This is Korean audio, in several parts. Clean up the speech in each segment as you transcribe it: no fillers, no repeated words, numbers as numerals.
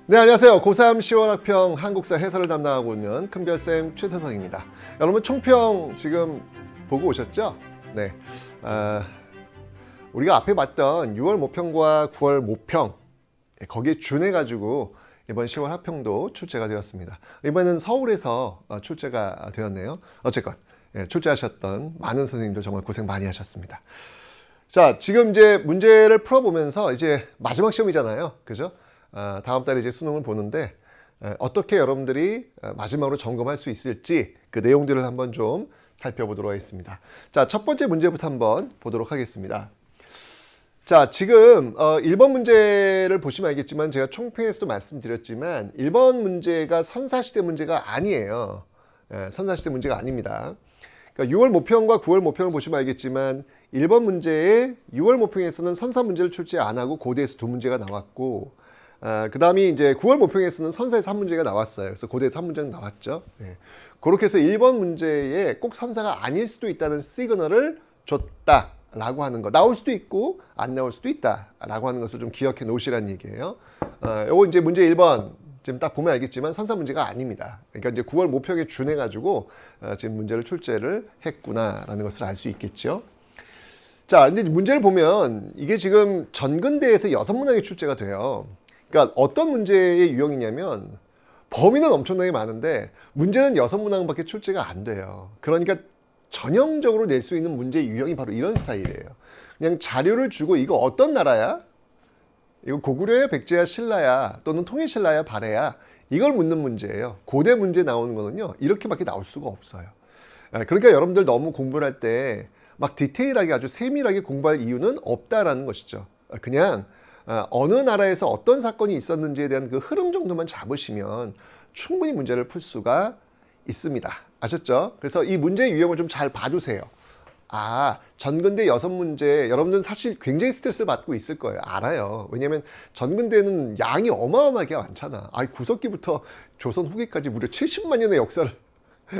네, 안녕하세요. 고3 시원학평 한국사 해설을 담당하고 있는 큰별쌤 최태성입니다. 여러분 총평 지금 보고 오셨죠? 네, 우리가 앞에 봤던 6월 모평과 9월 모평 거기에 준해가지고 이번 10월 합평도 출제가 되었습니다. 이번에는 서울에서 출제가 되었네요. 어쨌건 출제하셨던 많은 선생님들 정말 고생 많이 하셨습니다. 자, 지금 이제 문제를 풀어보면서 이제 마지막 시험이잖아요. 그죠? 다음 달에 이제 수능을 보는데 어떻게 여러분들이 마지막으로 점검할 수 있을지 그 내용들을 한번 좀 살펴보도록 하겠습니다. 자, 첫 번째 문제부터 한번 보도록 하겠습니다. 자, 지금 1번 문제를 보시면 알겠지만 제가 총평에서도 말씀드렸지만 1번 문제가 선사시대 문제가 아니에요. 선사시대 문제가 아닙니다. 그러니까 6월 모평과 9월 모평을 보시면 알겠지만 1번 문제에 6월 모평에서는 선사 문제를 출제 안 하고 고대에서 2문제가 나왔고 그 다음에 이제 9월 모평에서는 선사에서 3문제가 나왔어요. 그래서 고대에서 3문제는 나왔죠. 그렇게 해서 1번 문제에 꼭 선사가 아닐 수도 있다는 시그널을 줬다라고 하는 거. 나올 수도 있고 안 나올 수도 있다라고 하는 것을 좀 기억해 놓으시라는 얘기예요. 요거 이제 문제 1번 지금 딱 보면 알겠지만 선사 문제가 아닙니다. 그러니까 이제 9월 모평에 준해 가지고 지금 문제를 출제를 했구나라는 것을 알 수 있겠죠. 자, 근데 문제를 보면 이게 지금 전근대에서 6문항이 출제가 돼요. 그러니까 어떤 문제의 유형이냐면 범위는 엄청나게 많은데 문제는 6문항밖에 출제가 안 돼요. 그러니까 전형적으로 낼 수 있는 문제의 유형이 바로 이런 스타일이에요. 그냥 자료를 주고 이거 어떤 나라야? 이거 고구려야, 백제야, 신라야, 또는 통일신라야, 발해야, 이걸 묻는 문제예요. 고대 문제 나오는 거는요, 이렇게밖에 나올 수가 없어요. 그러니까 여러분들 너무 공부를 할 때 막 디테일하게 아주 세밀하게 공부할 이유는 없다라는 것이죠. 그냥 어느 나라에서 어떤 사건이 있었는지에 대한 그 흐름 정도만 잡으시면 충분히 문제를 풀 수가 있습니다. 아셨죠? 그래서 이 문제의 유형을 좀 잘 봐주세요. 전근대 6문제, 여러분들은 사실 굉장히 스트레스를 받고 있을 거예요. 알아요. 왜냐면 전근대는 양이 어마어마하게 많잖아. 구석기부터 조선 후기까지 무려 70만 년의 역사를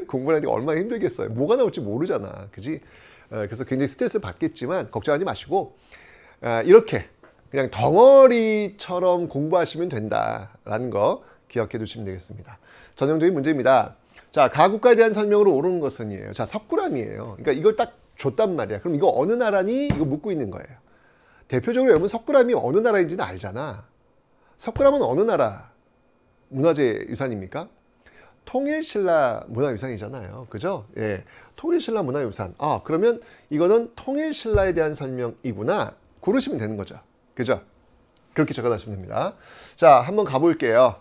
공부하니까 얼마나 힘들겠어요. 뭐가 나올지 모르잖아. 그지? 그래서 굉장히 스트레스를 받겠지만 걱정하지 마시고 이렇게 그냥 덩어리처럼 공부하시면 된다라는 거 기억해 두시면 되겠습니다. 전형적인 문제입니다. 자, 가국가에 대한 설명으로 옳은 것은이에요. 자, 석굴암이에요. 그러니까 이걸 딱 줬단 말이야. 그럼 이거 어느 나라니? 이거 묻고 있는 거예요. 대표적으로 여러분 석굴암이 어느 나라인지는 알잖아. 석굴암은 어느 나라 문화재 유산입니까? 통일신라 문화유산이잖아요. 그죠? 예. 통일신라 문화유산. 그러면 이거는 통일신라에 대한 설명이구나. 고르시면 되는 거죠. 그죠? 그렇게 적어놨으면 됩니다. 자, 한번 가볼게요.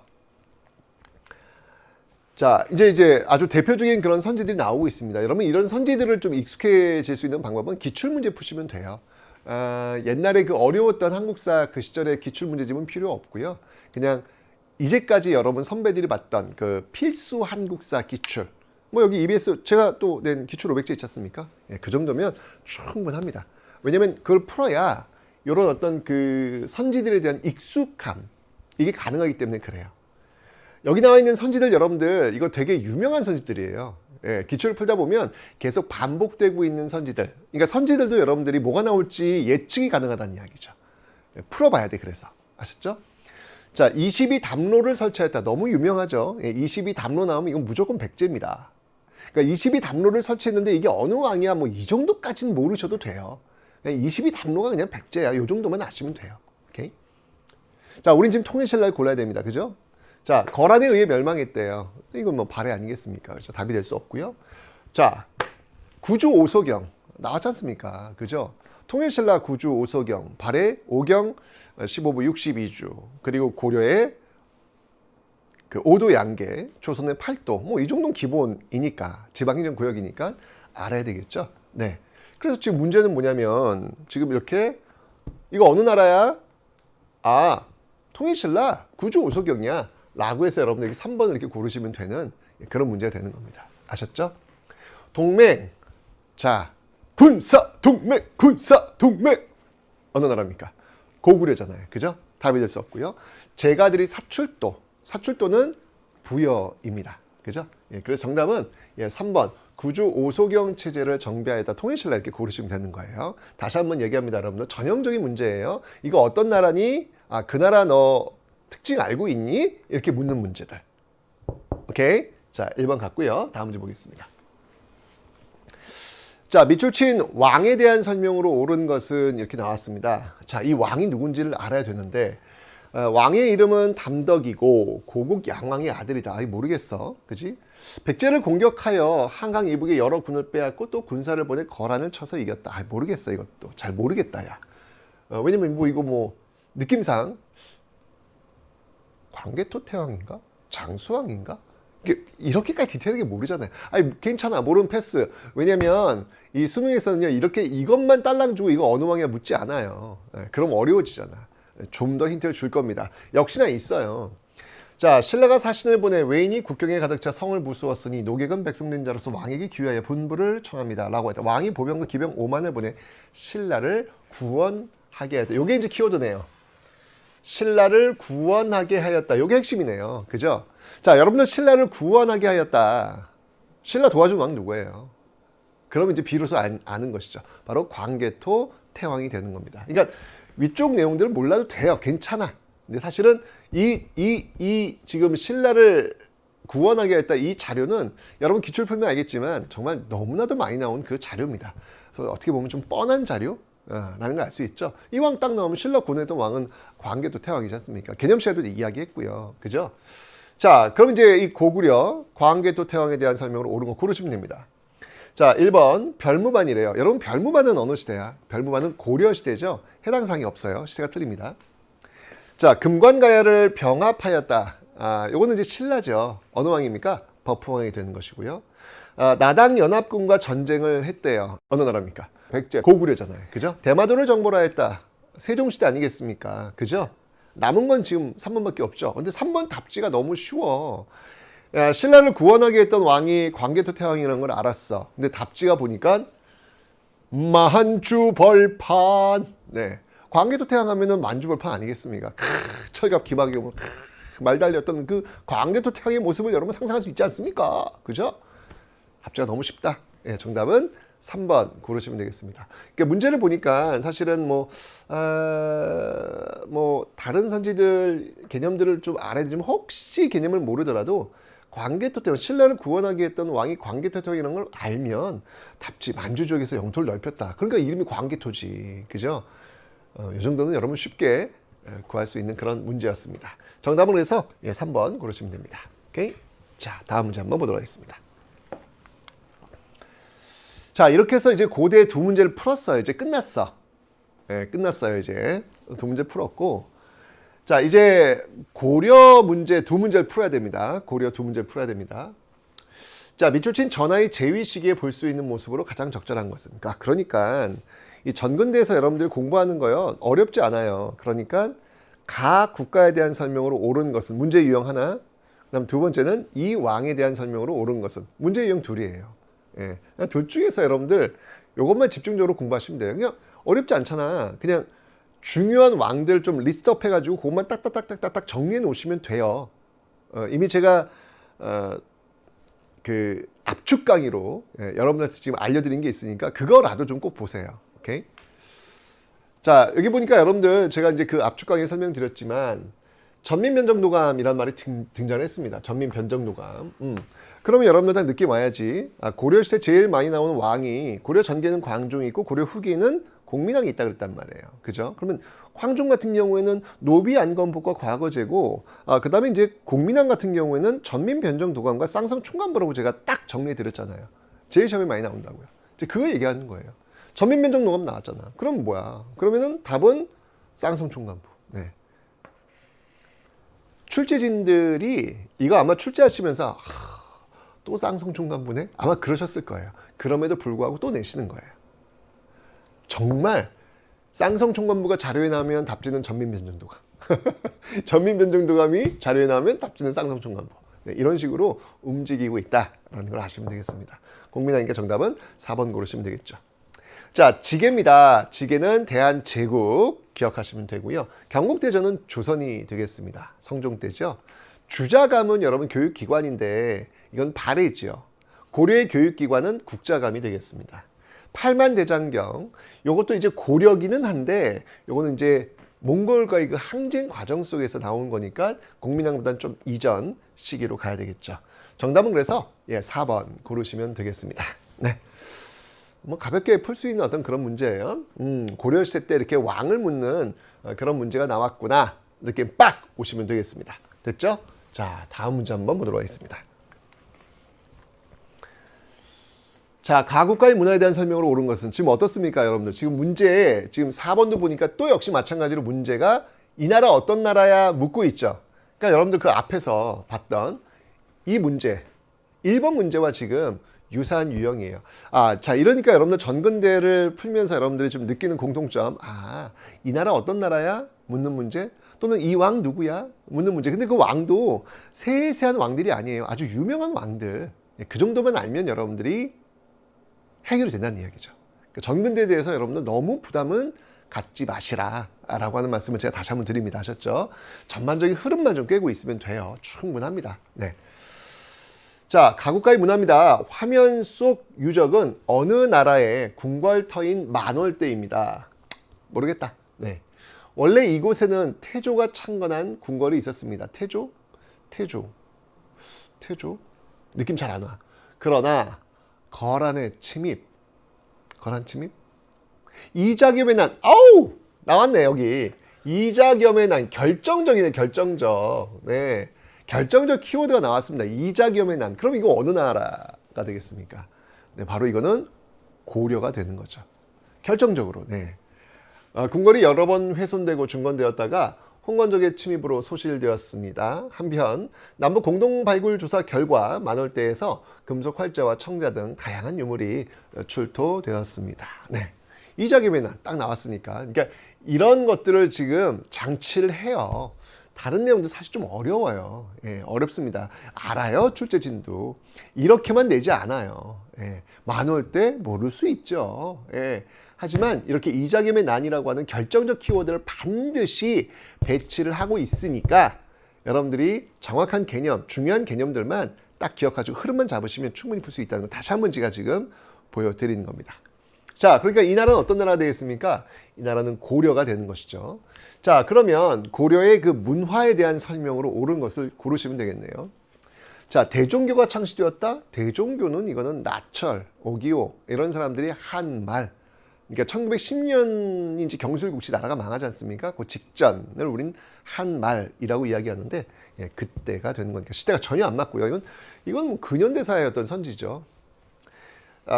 자, 이제 아주 대표적인 그런 선지들이 나오고 있습니다. 여러분, 이런 선지들을 좀 익숙해질 수 있는 방법은 기출문제 푸시면 돼요. 옛날에 그 어려웠던 한국사 그 시절의 기출문제집은 필요 없고요. 그냥 이제까지 여러분 선배들이 봤던 그 필수 한국사 기출. 여기 EBS 제가 또 낸 기출 500제 있지 않습니까? 그 정도면 충분합니다. 왜냐면 그걸 풀어야 이런 어떤 그 선지들에 대한 익숙함, 이게 가능하기 때문에 그래요. 여기 나와 있는 선지들 여러분들 이거 되게 유명한 선지들이에요. 기출을 풀다 보면 계속 반복되고 있는 선지들. 그러니까 선지들도 여러분들이 뭐가 나올지 예측이 가능하다는 이야기죠. 풀어봐야 돼. 그래서 아셨죠? 자, 22담로를 설치했다. 너무 유명하죠. 22담로 나오면 이건 무조건 백제입니다. 그러니까 22담로를 설치했는데 이게 어느 왕이야? 이 정도까지는 모르셔도 돼요. 22담로가 그냥 백제야. 이 정도만 아시면 돼요. 오케이? 자, 우린 지금 통일신라를 골라야 됩니다. 그죠? 자, 거란에 의해 멸망했대요. 이건 발해 아니겠습니까? 그렇죠? 답이 될 수 없고요. 자, 구주 오소경 나왔지 않습니까? 그죠? 통일신라 구주 오소경, 발해 5경 15부 62주, 그리고 고려의 그 5도 양계, 조선의 8도, 이 정도는 기본이니까, 지방행정 구역이니까 알아야 되겠죠? 네. 그래서 지금 문제는 뭐냐면, 지금 이렇게, 이거 어느 나라야? 통일신라 구주 오소경이야. 라고 해서 여러분들이 3번을 이렇게 고르시면 되는 그런 문제가 되는 겁니다. 아셨죠? 동맹. 자, 군사 동맹, 군사 동맹. 어느 나라입니까? 고구려잖아요. 그죠? 답이 될 수 없고요. 제가들이 사출도. 사출도는 부여입니다. 그죠? 그래서 정답은 3번 구주 오소경 체제를 정비하였다. 통일신라 이렇게 고르시면 되는 거예요. 다시 한번 얘기합니다, 여러분들. 전형적인 문제예요. 이거 어떤 나라니? 아, 그 나라 너 특징 알고 있니? 이렇게 묻는 문제들. 오케이? 자, 1번 갔고요. 다음 문제 보겠습니다. 자, 밑줄 친 왕에 대한 설명으로 옳은 것은 이렇게 나왔습니다. 자, 이 왕이 누군지를 알아야 되는데 왕의 이름은 담덕이고 고국 양왕의 아들이다. 아이, 모르겠어. 그지? 백제를 공격하여 한강 이북에 여러 군을 빼앗고 또 군사를 보내 거란을 쳐서 이겼다. 아이, 모르겠어. 이것도 잘 모르겠다. 야. 왜냐면 뭐 이거 뭐 느낌상 광개토 태왕인가? 장수왕인가? 이렇게까지 디테일하게 모르잖아요. 아니, 괜찮아. 모르면 패스. 왜냐면 이 수능에서는요, 이렇게 이것만 딸랑 주고 이거 어느 왕이야 묻지 않아요. 그럼 어려워지잖아. 좀 더 힌트를 줄 겁니다. 역시나 있어요. 자, 신라가 사신을 보내 외인이 국경에 가득 차 성을 부수었으니 노객은 백성된 자로서 왕에게 기유하여 분부를 청합니다. 라고 했다. 왕이 보병과 기병 5만을 보내 신라를 구원하게 하였다. 요게 이제 키워드네요. 신라를 구원하게 하였다. 요게 핵심이네요. 그죠? 자, 여러분들 신라를 구원하게 하였다. 신라 도와준 왕 누구예요? 그럼 이제 비로소 아는 것이죠. 바로 광개토 태왕이 되는 겁니다. 그러니까 위쪽 내용들을 몰라도 돼요. 괜찮아. 근데 사실은 이 지금 신라를 구원하게 했다 이 자료는 여러분 기출 풀면 알겠지만 정말 너무나도 많이 나온 그 자료입니다. 그래서 어떻게 보면 좀 뻔한 자료? 라는 걸 알 수 있죠. 이 왕 딱 나오면 신라 고뇌했던 왕은 광개토 태왕이지 않습니까? 개념 시간에도 이야기했고요. 그죠? 자, 그럼 이제 이 고구려 광개토 태왕에 대한 설명으로 옳은 거 고르시면 됩니다. 자, 1번 별무반이래요. 여러분 별무반은 어느 시대야? 별무반은 고려 시대죠. 해당 사항이 없어요. 시대가 틀립니다. 자, 금관가야를 병합하였다. 아, 요거는 이제 신라죠. 어느 왕입니까? 버프왕이 되는 것이고요. 아, 나당 연합군과 전쟁을 했대요. 어느 나라입니까? 백제, 고구려잖아요. 그죠? 대마도를 정벌하 했다. 세종시대 아니겠습니까? 그죠? 남은 건 지금 3번밖에 없죠. 근데 3번 답지가 너무 쉬워. 야, 신라를 구원하게 했던 왕이 광개토 태왕이라는 걸 알았어. 근데 답지가 보니까 만주벌판. 네, 광개토 태왕 하면은 만주벌판 아니겠습니까? 철갑 기박이고 말 달렸던 그 광개토 태왕의 모습을 여러분 상상할 수 있지 않습니까? 그죠? 답지가 너무 쉽다. 예, 정답은 3번 고르시면 되겠습니다. 그러니까 문제를 보니까 사실은 뭐 다른 선지들 개념들을 좀 알아야 되지만 혹시 개념을 모르더라도 광개토 태왕, 신라를 구원하게 했던 왕이 광개토 태왕이라는 걸 알면 답지 만주 지역에서 영토를 넓혔다. 그러니까 이름이 광개토지. 그죠? 이 정도는 여러분 쉽게 구할 수 있는 그런 문제였습니다. 정답은 그래서 3번 고르시면 됩니다. 오케이? 자, 다음 문제 한번 보도록 하겠습니다. 자, 이렇게 해서 이제 고대 두 문제를 풀었어요. 이제 끝났어. 네, 끝났어요. 이제 두 문제 풀었고, 자, 이제 고려 문제 두 문제를 풀어야 됩니다. 고려 두 문제를 풀어야 됩니다. 자, 밑줄 친 전하의 제위 시기에 볼 수 있는 모습으로 가장 적절한 것은? 그러니까 이 전근대에서 여러분들이 공부하는 거요 어렵지 않아요. 그러니까 각 국가에 대한 설명으로 옳은 것은 문제 유형 하나, 그다음 두 번째는 이 왕에 대한 설명으로 옳은 것은 문제 유형 둘이에요. 예, 둘 중에서 여러분들 이것만 집중적으로 공부하시면 돼요. 그냥 어렵지 않잖아. 그냥 중요한 왕들 좀 리스트업 해가지고 그것만 딱딱딱딱딱 정리해 놓으시면 돼요. 이미 제가 그 압축 강의로 여러분한테 지금 알려드린 게 있으니까 그거라도 좀 꼭 보세요. 오케이? 자, 여기 보니까 여러분들 제가 이제 그 압축 강의 설명드렸지만 전민변정도감이란 말이 등장했습니다. 전민변정도감. 그러면 여러분들 다 느낌 와야지. 고려시대 제일 많이 나오는 왕이 고려 전기는 광종이 있고 고려 후기는 공민왕이 있다 그랬단 말이에요. 그죠? 그러면 황종 같은 경우에는 노비 안건복과 과거제고, 그 다음에 이제 공민왕 같은 경우에는 전민변정도감과 쌍성총관부라고 제가 딱 정리해 드렸잖아요. 제일 시험에 많이 나온다고요. 이제 그거 얘기하는 거예요. 전민변정도감 나왔잖아. 그럼 뭐야? 그러면은 답은 쌍성총관부. 네. 출제진들이 이거 아마 출제하시면서 또 쌍성총관부네? 아마 그러셨을 거예요. 그럼에도 불구하고 또 내시는 거예요. 정말 쌍성총관부가 자료에 나오면 답지는 전민변정도감. 전민변정도감이 자료에 나오면 답지는 쌍성총관부. 네, 이런 식으로 움직이고 있다라는 걸 아시면 되겠습니다. 공민왕이니까 정답은 4번 고르시면 되겠죠. 자, 지계입니다. 지계는 대한제국 기억하시면 되고요. 경국대전은 조선이 되겠습니다. 성종 때죠. 주자감은 여러분 교육기관인데 이건 발해지요. 고려의 교육기관은 국자감이 되겠습니다. 팔만대장경, 요것도 이제 고려기는 한데 요거는 이제 몽골과의 그 항쟁 과정 속에서 나온 거니까 공민왕보다는 좀 이전 시기로 가야 되겠죠. 정답은 그래서 4번 고르시면 되겠습니다. 네. 뭐 가볍게 풀 수 있는 어떤 그런 문제예요. 고려시대 때 이렇게 왕을 묻는 그런 문제가 나왔구나 느낌 빡 오시면 되겠습니다. 됐죠? 자, 다음 문제 한번 보도록 하겠습니다. 자, 가국가의 문화에 대한 설명으로 옳은 것은 지금 어떻습니까, 여러분들? 지금 문제에 지금 4번도 보니까 또 역시 마찬가지로 문제가 이 나라 어떤 나라야 묻고 있죠. 그러니까 여러분들 그 앞에서 봤던 이 문제 1번 문제와 지금 유사한 유형이에요. 자, 이러니까 여러분들 전근대를 풀면서 여러분들이 좀 느끼는 공통점. 이 나라 어떤 나라야? 묻는 문제. 또는 이 왕 누구야? 묻는 문제. 근데 그 왕도 세세한 왕들이 아니에요. 아주 유명한 왕들. 그 정도만 알면 여러분들이 해결이 된다는 이야기죠. 그러니까 전근대에 대해서 여러분들 너무 부담은 갖지 마시라 라고 하는 말씀을 제가 다시 한번 드립니다. 아셨죠? 전반적인 흐름만 좀 꿰고 있으면 돼요. 충분합니다. 네. 자, 가국가의 문화입니다. 화면 속 유적은 어느 나라의 궁궐터인 만월대입니다. 모르겠다. 네. 원래 이곳에는 태조가 창건한 궁궐이 있었습니다. 태조? 느낌 잘 안 와. 그러나 거란의 침입. 이자겸의 난. 나왔네 여기. 이자겸의 난. 결정적이네. 결정적. 네. 결정적 키워드가 나왔습니다. 이자겸의 난. 그럼 이거 어느 나라가 되겠습니까? 네, 바로 이거는 고려가 되는 거죠. 결정적으로. 네. 궁궐이 여러 번 훼손되고 중건되었다가 홍건적의 침입으로 소실되었습니다. 한편 남북 공동 발굴 조사 결과 만월대에서 금속 활자와 청자 등 다양한 유물이 출토되었습니다. 네. 이자겸의 난 딱 나왔으니까. 그러니까 이런 것들을 지금 장치를 해요. 다른 내용도 사실 좀 어려워요. 어렵습니다. 알아요, 출제진도. 이렇게만 내지 않아요. 만월대 모를 수 있죠. 하지만 이렇게 이자겸의 난이라고 하는 결정적 키워드를 반드시 배치를 하고 있으니까 여러분들이 정확한 개념, 중요한 개념들만 딱 기억하시고 흐름만 잡으시면 충분히 풀 수 있다는 걸 다시 한번 제가 지금 보여드리는 겁니다. 자, 그러니까 이 나라는 어떤 나라가 되겠습니까? 이 나라는 고려가 되는 것이죠. 자, 그러면 고려의 그 문화에 대한 설명으로 옳은 것을 고르시면 되겠네요. 자, 대종교가 창시되었다? 대종교는 이거는 나철, 오기오 이런 사람들이 한 말. 그러니까 1910년인지 경술국시 나라가 망하지 않습니까? 그 직전을 우린 한 말이라고 이야기하는데 그때가 되는 거니까 시대가 전혀 안 맞고요. 이건 뭐 근현대사의 어떤 선지죠.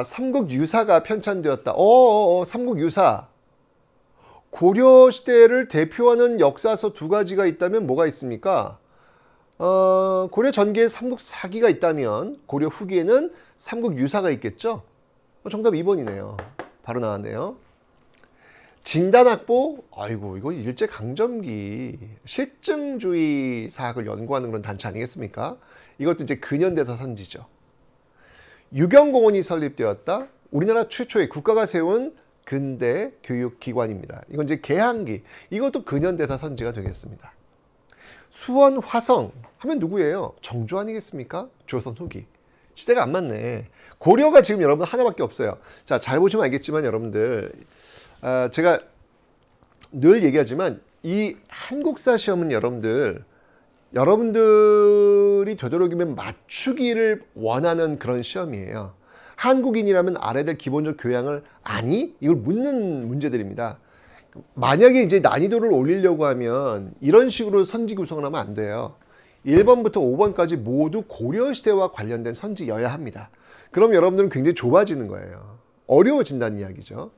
삼국유사가 편찬되었다. 삼국유사. 고려시대를 대표하는 역사서 두 가지가 있다면 뭐가 있습니까? 고려 전기에 삼국사기가 있다면 고려 후기에는 삼국유사가 있겠죠? 정답 2번이네요. 바로 나왔네요. 진단학보, 이거 일제강점기 실증주의 사학을 연구하는 그런 단체 아니겠습니까? 이것도 이제 근현대사 선지죠. 유경공원이 설립되었다. 우리나라 최초의 국가가 세운 근대 교육기관입니다. 이건 이제 개항기. 이것도 근현대사 선지가 되겠습니다. 수원 화성 하면 누구예요? 정조 아니겠습니까? 조선 후기. 시대가 안 맞네. 고려가 지금 여러분 하나밖에 없어요. 자, 잘 보시면 알겠지만 여러분들 제가 늘 얘기하지만 이 한국사 시험은 여러분들이 되도록이면 맞추기를 원하는 그런 시험이에요. 한국인이라면 알아야 될 기본적 교양을 아니? 이걸 묻는 문제들입니다. 만약에 이제 난이도를 올리려고 하면 이런 식으로 선지 구성을 하면 안 돼요. 1번부터 5번까지 모두 고려시대와 관련된 선지여야 합니다. 그럼 여러분들은 굉장히 좁아지는 거예요. 어려워진다는 이야기죠.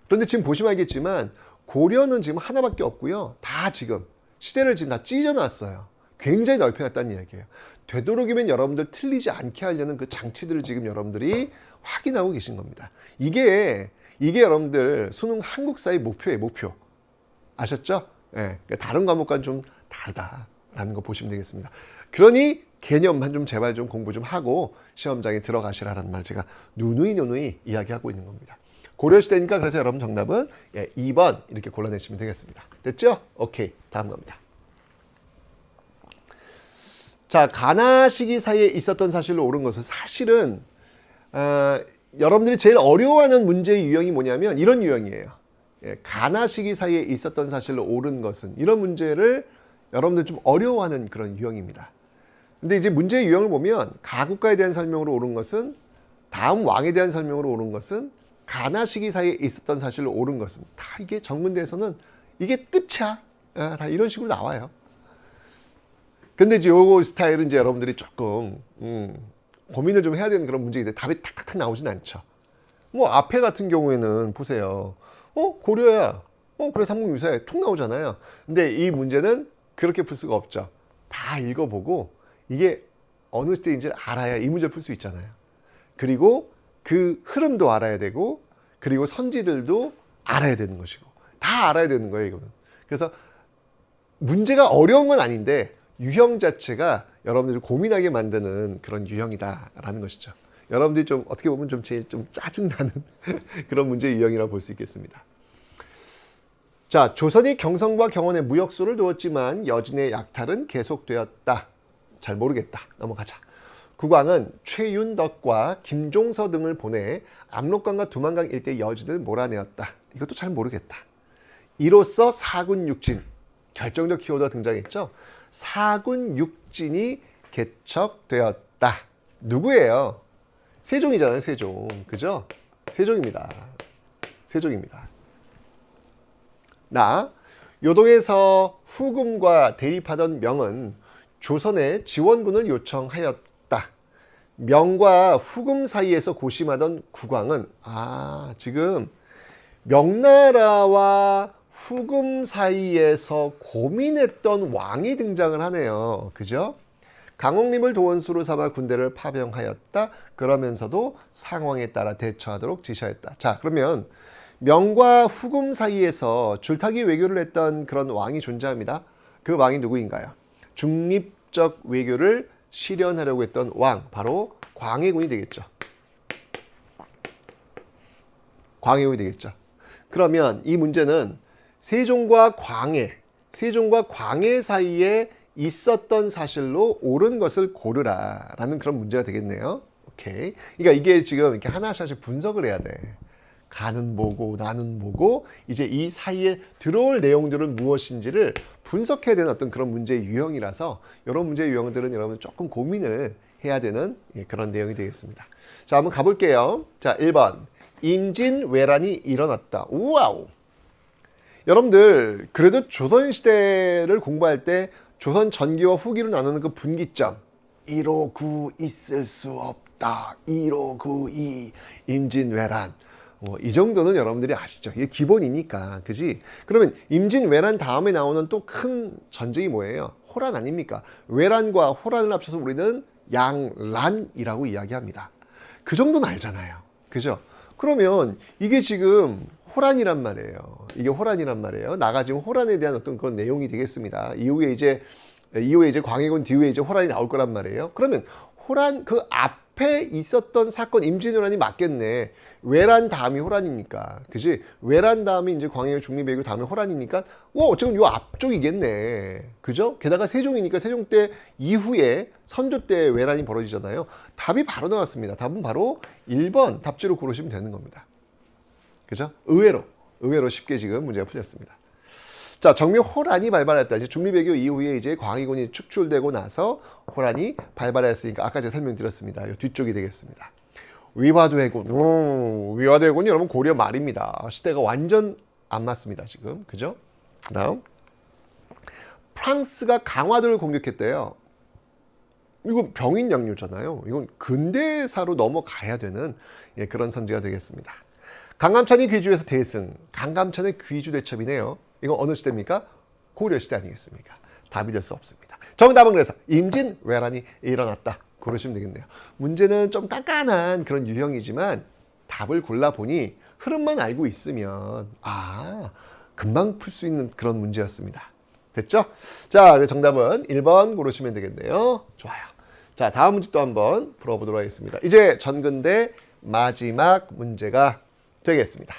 그런데 지금 보시면 알겠지만 고려는 지금 하나밖에 없고요. 다 지금 시대를 지금 다 찢어놨어요. 굉장히 넓혀놨다는 이야기예요. 되도록이면 여러분들 틀리지 않게 하려는 그 장치들을 지금 여러분들이 확인하고 계신 겁니다. 이게 여러분들 수능 한국사의 목표예요. 목표. 아셨죠? 그러니까 다른 과목과는 좀 다르다라는 거 보시면 되겠습니다. 그러니 개념만 좀 제발 좀 공부 좀 하고 시험장에 들어가시라는 말 제가 누누이 이야기하고 있는 겁니다. 고려시대니까 그래서 여러분 정답은 2번 이렇게 골라내시면 되겠습니다. 됐죠? 오케이. 다음 겁니다. 자, 가나 시기 사이에 있었던 사실로 옳은 것은 사실은 여러분들이 제일 어려워하는 문제의 유형이 뭐냐면 이런 유형이에요. 가나 시기 사이에 있었던 사실로 옳은 것은, 이런 문제를 여러분들 좀 어려워하는 그런 유형입니다. 근데 이제 문제의 유형을 보면 가국가에 대한 설명으로 옳은 것은, 다음 왕에 대한 설명으로 옳은 것은, 가나 시기 사이에 있었던 사실로 옳은 것은, 다 이게 정문대에서는 이게 끝이야. 다 이런 식으로 나와요. 근데 이제 요거 스타일은 이제 여러분들이 조금 고민을 좀 해야 되는 그런 문제인데 답이 탁탁탁 나오진 않죠. 뭐 앞에 같은 경우에는 보세요. 고려야. 그래 삼국유사에 툭 나오잖아요. 근데 이 문제는 그렇게 풀 수가 없죠. 다 읽어보고 이게 어느 때인지를 알아야 이 문제를 풀 수 있잖아요. 그리고 그 흐름도 알아야 되고, 그리고 선지들도 알아야 되는 것이고, 다 알아야 되는 거예요, 이거는. 그래서 문제가 어려운 건 아닌데 유형 자체가 여러분들이 고민하게 만드는 그런 유형이다라는 것이죠. 여러분들이 좀 어떻게 보면 좀 제일 좀 짜증나는 그런 문제 유형이라고 볼 수 있겠습니다. 자, 조선이 경성과 경원에 무역소를 두었지만 여진의 약탈은 계속되었다. 잘 모르겠다. 넘어가자. 국왕은 최윤덕과 김종서 등을 보내 압록강과 두만강 일대 여진을 몰아내었다. 이것도 잘 모르겠다. 이로써 사군 육진, 결정적 키워드가 등장했죠. 사군 육진이 개척되었다. 누구예요? 세종이잖아요, 세종. 그죠? 세종입니다. 세종입니다. 요동에서 후금과 대립하던 명은 조선에 지원군을 요청하였다. 명과 후금 사이에서 고심하던 국왕은, 지금 명나라와 후금 사이에서 고민했던 왕이 등장을 하네요. 그죠? 강옥림을 도원수로 삼아 군대를 파병하였다. 그러면서도 상황에 따라 대처하도록 지시하였다. 자, 그러면 명과 후금 사이에서 줄타기 외교를 했던 그런 왕이 존재합니다. 그 왕이 누구인가요? 중립적 외교를 실현하려고 했던 왕, 바로 광해군이 되겠죠. 광해군이 되겠죠. 그러면 이 문제는 세종과 광해 사이에 있었던 사실로 옳은 것을 고르라라는 그런 문제가 되겠네요. 오케이. 그러니까 이게 지금 이렇게 하나씩 분석을 해야 돼. 가는 뭐고 나는 뭐고, 이제 이 사이에 들어올 내용들은 무엇인지를 분석해야 되는 어떤 그런 문제의 유형이라서, 이런 문제의 유형들은 여러분 조금 고민을 해야 되는 그런 내용이 되겠습니다. 자, 한번 가볼게요. 자, 1번. 임진왜란이 일어났다. 우와우. 여러분들 그래도 조선시대를 공부할 때 조선 전기와 후기로 나누는 그 분기점, 1592 있을 수 없다, 1592 임진왜란, 이 정도는 여러분들이 아시죠? 이게 기본이니까. 그지? 그러면 임진왜란 다음에 나오는 또 큰 전쟁이 뭐예요? 호란 아닙니까? 왜란과 호란을 합쳐서 우리는 양란이라고 이야기합니다. 그 정도는 알잖아요. 그죠? 그러면 이게 지금 호란이란 말이에요. 이게 호란이란 말이에요. 나가 지금 호란에 대한 어떤 그런 내용이 되겠습니다. 이후에 이제 광해군 뒤에 이제 호란이 나올 거란 말이에요. 그러면 호란 그 앞에 있었던 사건, 임진왜란이 맞겠네. 왜란 다음이 호란이니까, 그지? 왜란 다음이 이제 광해군 중립외교 다음에 호란이니까, 지금 요 앞쪽이겠네, 그죠? 게다가 세종이니까 세종 때 이후에 선조 때 왜란이 벌어지잖아요. 답이 바로 나왔습니다. 답은 바로 1번 답지로 고르시면 되는 겁니다. 그죠? 의외로 쉽게 지금 문제가 풀렸습니다. 자, 정묘 호란이 발발했다. 이제 중립외교 이후에 이제 광해군이 축출되고 나서 호란이 발발했으니까 아까 제가 설명드렸습니다. 이 뒤쪽이 되겠습니다. 위화도해군. 위화도해군이 여러분 고려 말입니다. 시대가 완전 안 맞습니다, 지금. 그죠? 다음. 프랑스가 강화도를 공격했대요. 이거 병인 양요잖아요. 이건 근대사로 넘어가야 되는 그런 선지가 되겠습니다. 강감찬이 귀주에서 대승. 강감찬의 귀주 대첩이네요. 이거 어느 시대입니까? 고려시대 아니겠습니까? 답이 될 수 없습니다. 정답은 그래서 임진왜란이 일어났다. 고르시면 되겠네요. 문제는 좀 깐깐한 그런 유형이지만 답을 골라보니 흐름만 알고 있으면 금방 풀 수 있는 그런 문제였습니다. 됐죠? 자, 정답은 1번 고르시면 되겠네요. 좋아요. 자, 다음 문제 또 한번 풀어보도록 하겠습니다. 이제 전근대 마지막 문제가 되겠습니다.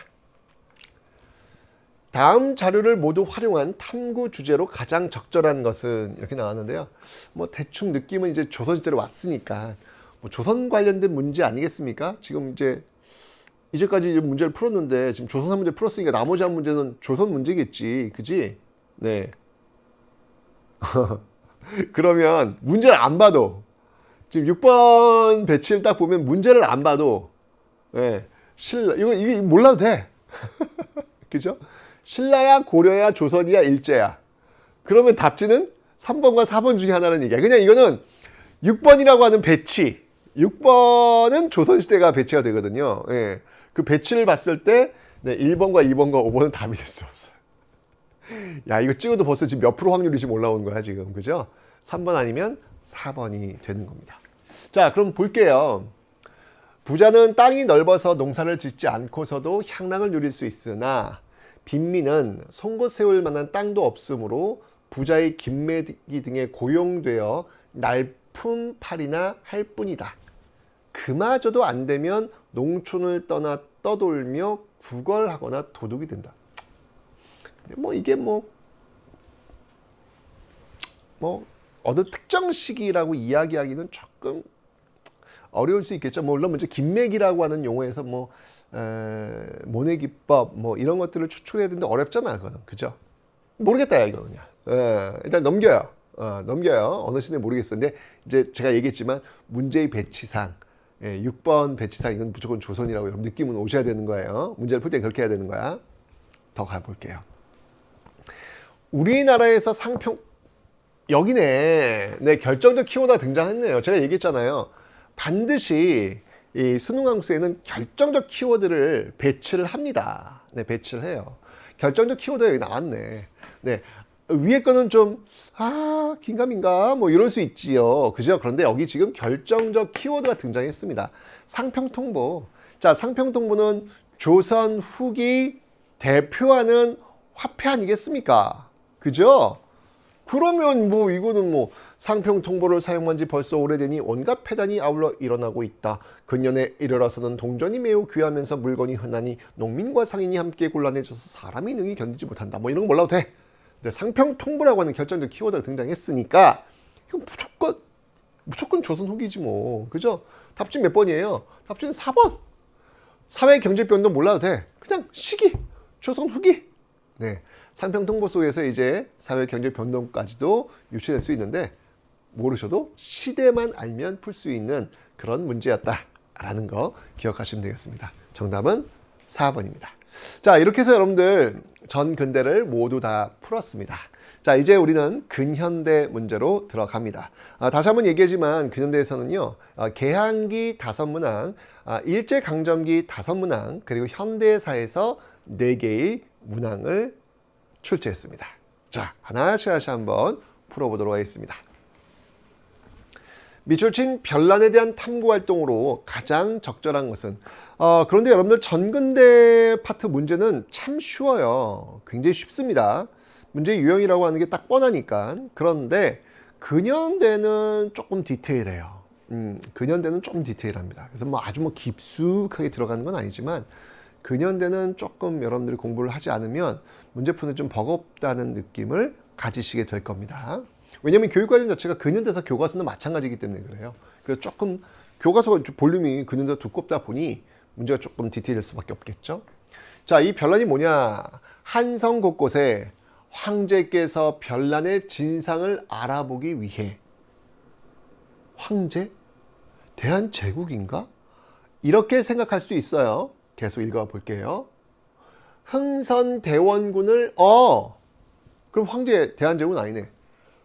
다음 자료를 모두 활용한 탐구 주제로 가장 적절한 것은, 이렇게 나왔는데요. 뭐 대충 느낌은 이제 조선시대로 왔으니까 뭐 조선 관련된 문제 아니겠습니까? 지금 이제까지 문제를 풀었는데 지금 조선 한 문제 풀었으니까 나머지 한 문제는 조선 문제겠지, 그지? 네. 그러면 문제를 안 봐도 지금 6번 배치를 딱 보면 문제를 안 봐도 네, 신라 이게 몰라도 돼. 그죠? 신라야 고려야 조선이야 일제야. 그러면 답지는 3번과 4번 중에 하나는 얘기야. 그냥 이거는 6번이라고 하는 배치. 6번은 조선시대가 배치가 되거든요. 예. 그 배치를 봤을 때 네, 1번과 2번과 5번은 답이 될 수 없어요. 야, 이거 찍어도 벌써 지금 몇 프로 확률이 지금 올라오는 거야, 지금. 그죠? 3번 아니면 4번이 되는 겁니다. 자, 그럼 볼게요. 부자는 땅이 넓어서 농사를 짓지 않고서도 향락을 누릴 수 있으나 빈민은 송곳 세울 만한 땅도 없으므로 부자의 김매기 등에 고용되어 날품팔이나 할 뿐이다. 그마저도 안 되면 농촌을 떠나 떠돌며 구걸하거나 도둑이 된다. 뭐 이게 어느 특정 시기라고 이야기하기는 조금 어려울 수 있겠죠. 물론 먼저 김매기라고 하는 용어에서 모내기법 이런 것들을 추출해야 되는데 어렵잖아, 그거는. 그죠? 모르겠다, 야, 이거 그냥. 일단 넘겨요. 넘겨요. 어느 시대 모르겠어. 근데 이제 제가 얘기했지만 문제의 배치상 6번 배치상 이건 무조건 조선이라고 여러분 느낌은 오셔야 되는 거예요. 문제를 풀 때 그렇게 해야 되는 거야. 더 가볼게요. 우리나라에서 여기네. 네, 결정적 키워드가 등장했네요. 제가 얘기했잖아요. 반드시 이 수능 함수에는 결정적 키워드를 배치를 합니다. 네, 배치를 해요. 결정적 키워드가 여기 나왔네. 네, 위에 거는 좀 긴가민가 이럴 수 있지요. 그죠? 그런데 여기 지금 결정적 키워드가 등장했습니다. 상평통보. 자, 상평통보는 조선 후기 대표하는 화폐 아니겠습니까? 그죠? 그러면 이거는 상평통보를 사용한 지 벌써 오래되니 온갖 폐단이 아울러 일어나고 있다. 근년에 이르러서는 동전이 매우 귀하면서 물건이 흔하니 농민과 상인이 함께 곤란해져서 사람이 능히 견디지 못한다. 이런 거 몰라도 돼. 근데 상평통보라고 하는 결정적 키워드가 등장했으니까 이건 무조건 조선 후기지 그죠? 답지 몇 번이에요? 답지는 4번. 사회 경제 변동 몰라도 돼. 그냥 시기. 조선 후기. 네. 상평통보 속에서 이제 사회 경제 변동까지도 유추될 수 있는데 모르셔도 시대만 알면 풀 수 있는 그런 문제였다라는 거 기억하시면 되겠습니다. 정답은 4번입니다. 자, 이렇게 해서 여러분들 전근대를 모두 다 풀었습니다. 자, 이제 우리는 근현대 문제로 들어갑니다. 다시 한번 얘기하지만 근현대에서는요, 개항기 5문항, 일제강점기 5문항, 그리고 현대사에서 4개의 문항을 출제했습니다. 자, 하나씩 한번 풀어보도록 하겠습니다. 미출친 별난에 대한 탐구 활동으로 가장 적절한 것은 그런데 여러분들 전근대 파트 문제는 참 쉬워요. 굉장히 쉽습니다. 문제 유형이라고 하는 게 딱 뻔하니까. 그런데 근현대는 조금 디테일해요. 근현대는 조금 디테일합니다. 그래서 아주 깊숙하게 들어가는 건 아니지만 근현대는 조금 여러분들이 공부를 하지 않으면 문제 푸는 좀 버겁다는 느낌을 가지시게 될 겁니다. 왜냐하면 교육과정 자체가 근현대사 교과서는 마찬가지이기 때문에 그래요. 그래서 조금 교과서 볼륨이 근현대가 두껍다 보니 문제가 조금 디테일할 수밖에 없겠죠. 자, 이 별난이 뭐냐? 한성 곳곳에 황제께서 별난의 진상을 알아보기 위해 황제? 대한제국인가? 이렇게 생각할 수 있어요. 계속 읽어볼게요. 흥선대원군을 그럼 황제 대한제국은 아니네.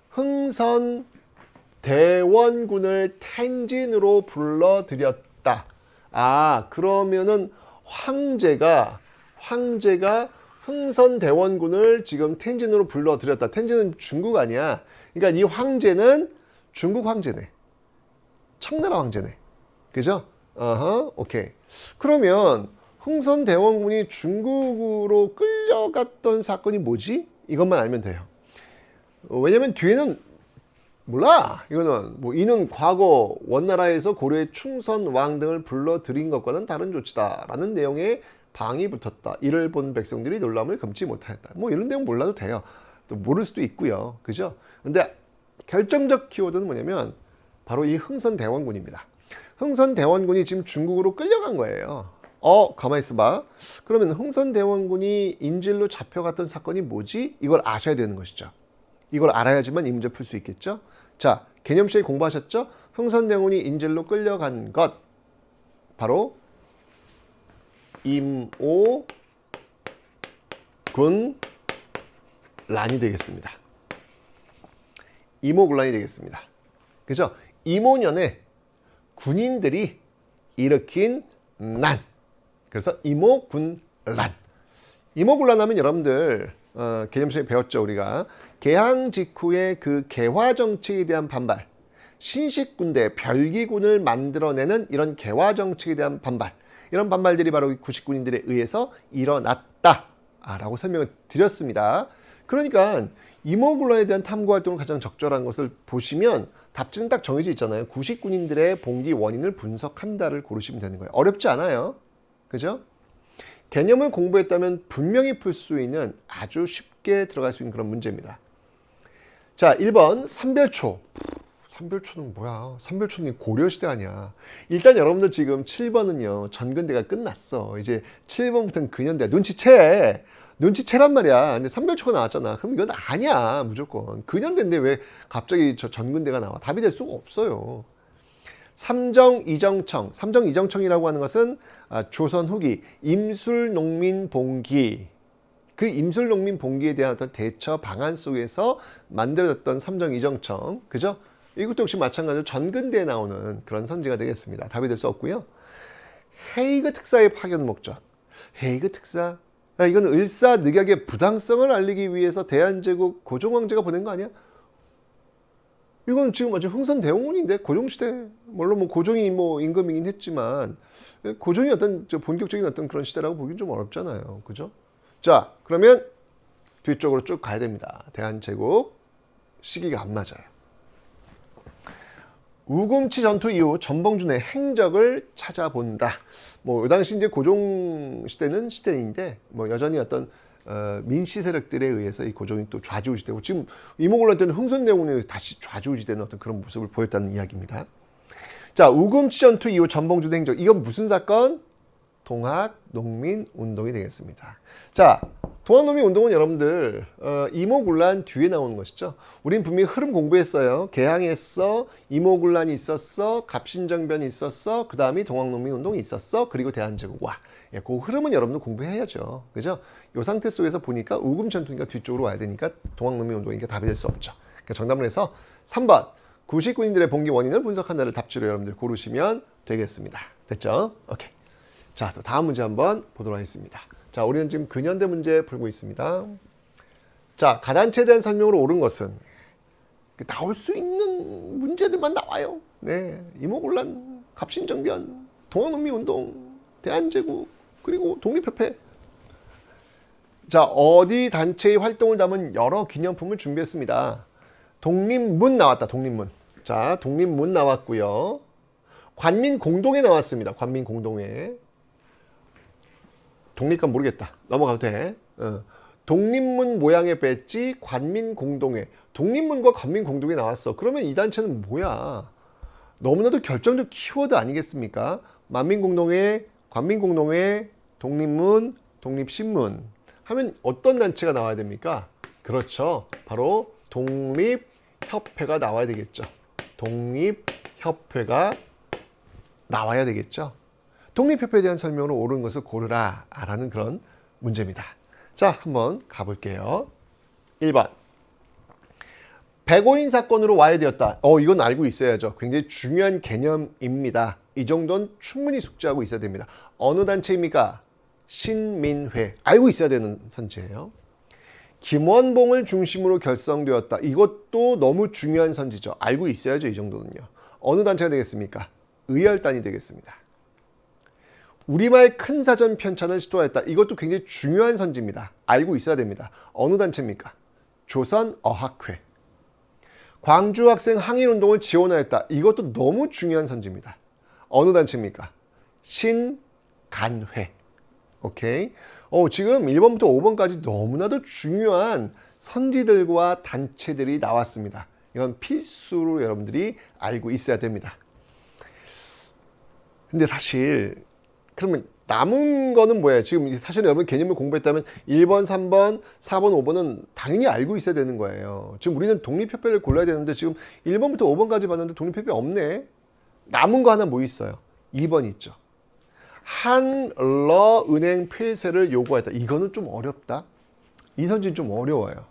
흥선대원군을 텐진으로 불러들였다. 그러면은 황제가 흥선대원군을 지금 텐진으로 불러들였다. 텐진은 중국 아니야. 그러니까 이 황제는 중국 황제네. 청나라 황제네. 그죠? 오케이. 그러면 흥선대원군이 중국으로 끌려갔던 사건이 뭐지? 이것만 알면 돼요. 왜냐면 뒤에는 몰라. 이거는 이는 과거 원나라에서 고려의 충선 왕 등을 불러들인 것과는 다른 조치다 라는 내용의 방이 붙었다. 이를 본 백성들이 놀람을 금치 못하였다. 이런 내용 몰라도 돼요. 또 모를 수도 있고요. 그죠? 근데 결정적 키워드는 뭐냐면 바로 이 흥선대원군입니다. 흥선대원군이 지금 중국으로 끌려간 거예요. 가만히 있어봐. 그러면 흥선대원군이 인질로 잡혀갔던 사건이 뭐지? 이걸 아셔야 되는 것이죠. 이걸 알아야지만 이 문제 풀 수 있겠죠? 자, 개념시에 공부하셨죠? 흥선대원군이 인질로 끌려간 것. 바로 임오군란이 되겠습니다. 임오군란이 되겠습니다. 그죠? 임오년에 군인들이 일으킨 난. 그래서 임오군란. 임오군란 하면 여러분들 개념 시간에 배웠죠. 우리가 개항 직후에 그 개화 정책에 대한 반발, 신식군대 별기군을 만들어내는 이런 개화 정책에 대한 반발, 이런 반발들이 바로 구식군인들에 의해서 일어났다라고 설명을 드렸습니다. 그러니까 임오군란에 대한 탐구 활동을 가장 적절한 것을 보시면 답지는 딱 정해져 있잖아요. 구식군인들의 봉기 원인을 분석한다를 고르시면 되는 거예요. 어렵지 않아요. 그죠? 개념을 공부했다면 분명히 풀 수 있는 아주 쉽게 들어갈 수 있는 그런 문제입니다. 자, 1번 삼별초. 삼별초는 뭐야? 삼별초는 고려시대 아니야. 일단 여러분들 지금 7번은요. 전근대가 끝났어. 이제 7번부터는 근현대. 눈치채란 말이야. 근데 삼별초가 나왔잖아. 그럼 이건 아니야. 무조건. 근현대인데 왜 갑자기 저 전근대가 나와? 답이 될 수가 없어요. 삼정이정청. 삼정이정청이라고 하는 것은 조선 후기 임술농민봉기. 그 임술농민봉기에 대한 어떤 대처 방안 속에서 만들어졌던 삼정이정청. 그죠? 이것도 역시 마찬가지로 전근대에 나오는 그런 선지가 되겠습니다. 답이 될 수 없고요. 헤이그 특사의 파견 목적. 헤이그 특사. 이건 을사늑약의 부당성을 알리기 위해서 대한제국 고종황제가 보낸 거 아니야? 이건 지금 아주 흥선대원군인데 고종시대. 물론 뭐 고종이 뭐 임금이긴 했지만 고종이 어떤 본격적인 어떤 그런 시대라고 보기는 좀 어렵잖아요. 그죠? 자, 그러면 뒤쪽으로 쭉 가야 됩니다. 대한제국 시기가 안 맞아요. 우금치 전투 이후 전봉준의 행적을 찾아본다. 뭐 이 당시 이제 고종 시대는 시대인데 뭐 여전히 어떤 민씨 세력들에 의해서 이 고종이 또 좌지우지되고 지금 임오군란 때는 흥선대원군에 의해서 다시 좌지우지되는 어떤 그런 모습을 보였다는 이야기입니다. 자, 우금치 전투 이후 전봉준의 행적. 이건 무슨 사건? 동학농민운동이 되겠습니다. 자, 동학농민운동은 여러분들 임오군란 뒤에 나오는 것이죠. 우린 분명히 흐름 공부했어요. 개항했어, 임오군란이 있었어, 갑신정변이 있었어, 그 다음에 동학농민운동이 있었어, 그리고 대한제국 와. 예, 그 흐름은 여러분들 공부해야죠. 그죠? 이 상태 속에서 보니까 우금전투니까 뒤쪽으로 와야 되니까 동학농민운동이니까 답이 될 수 없죠. 그러니까 정답을 해서 3번 구식군인들의 봉기 원인을 분석한다를 답지로 여러분들 고르시면 되겠습니다. 됐죠? 오케이. 자, 또 다음 문제 한번 보도록 하겠습니다. 자, 우리는 지금 근현대 문제 풀고 있습니다. 자, 가단체에 대한 설명으로 옳은 것은 나올 수 있는 문제들만 나와요. 네, 임오군란, 갑신정변, 동학농민운동, 대한제국, 그리고 독립협회. 자, 어디 단체의 활동을 담은 여러 기념품을 준비했습니다. 독립문 나왔다. 독립문. 자, 독립문 나왔고요. 관민공동회 나왔습니다. 관민공동회. 독립관 모르겠다. 넘어가도 돼. 독립문 모양의 배지, 관민공동회. 독립문과 관민공동회 나왔어. 그러면 이 단체는 뭐야? 너무나도 결정적 키워드 아니겠습니까? 만민공동회, 관민공동회, 독립문, 독립신문 하면 어떤 단체가 나와야 됩니까? 그렇죠. 바로 독립협회가 나와야 되겠죠. 독립협회가 나와야 되겠죠. 독립협회에 대한 설명으로 옳은 것을 고르라 라는 그런 문제입니다. 자, 한번 가볼게요. 1번 백오인 사건으로 와해되었다. 이건 알고 있어야죠. 굉장히 중요한 개념입니다. 이 정도는 충분히 숙지하고 있어야 됩니다. 어느 단체입니까? 신민회. 알고 있어야 되는 선지예요. 김원봉을 중심으로 결성되었다. 이것도 너무 중요한 선지죠. 알고 있어야죠. 이 정도는요. 어느 단체가 되겠습니까? 의열단이 되겠습니다. 우리말 큰 사전 편찬을 시도하였다. 이것도 굉장히 중요한 선지입니다. 알고 있어야 됩니다. 어느 단체입니까? 조선어학회. 광주 학생 항일운동을 지원하였다. 이것도 너무 중요한 선지입니다. 어느 단체입니까? 신간회. 오케이. 지금 1번부터 5번까지 너무나도 중요한 선지들과 단체들이 나왔습니다. 이건 필수로 여러분들이 알고 있어야 됩니다. 근데 사실 그러면 남은 거는 뭐예요? 지금 사실 여러분 개념을 공부했다면 1번, 3번, 4번, 5번은 당연히 알고 있어야 되는 거예요. 지금 우리는 독립협회를 골라야 되는데 지금 1번부터 5번까지 봤는데 독립협회 없네. 남은 거 하나 뭐 있어요? 2번 있죠. 한러은행 폐쇄를 요구하였다. 이거는 좀 어렵다. 이 선지는 좀 어려워요.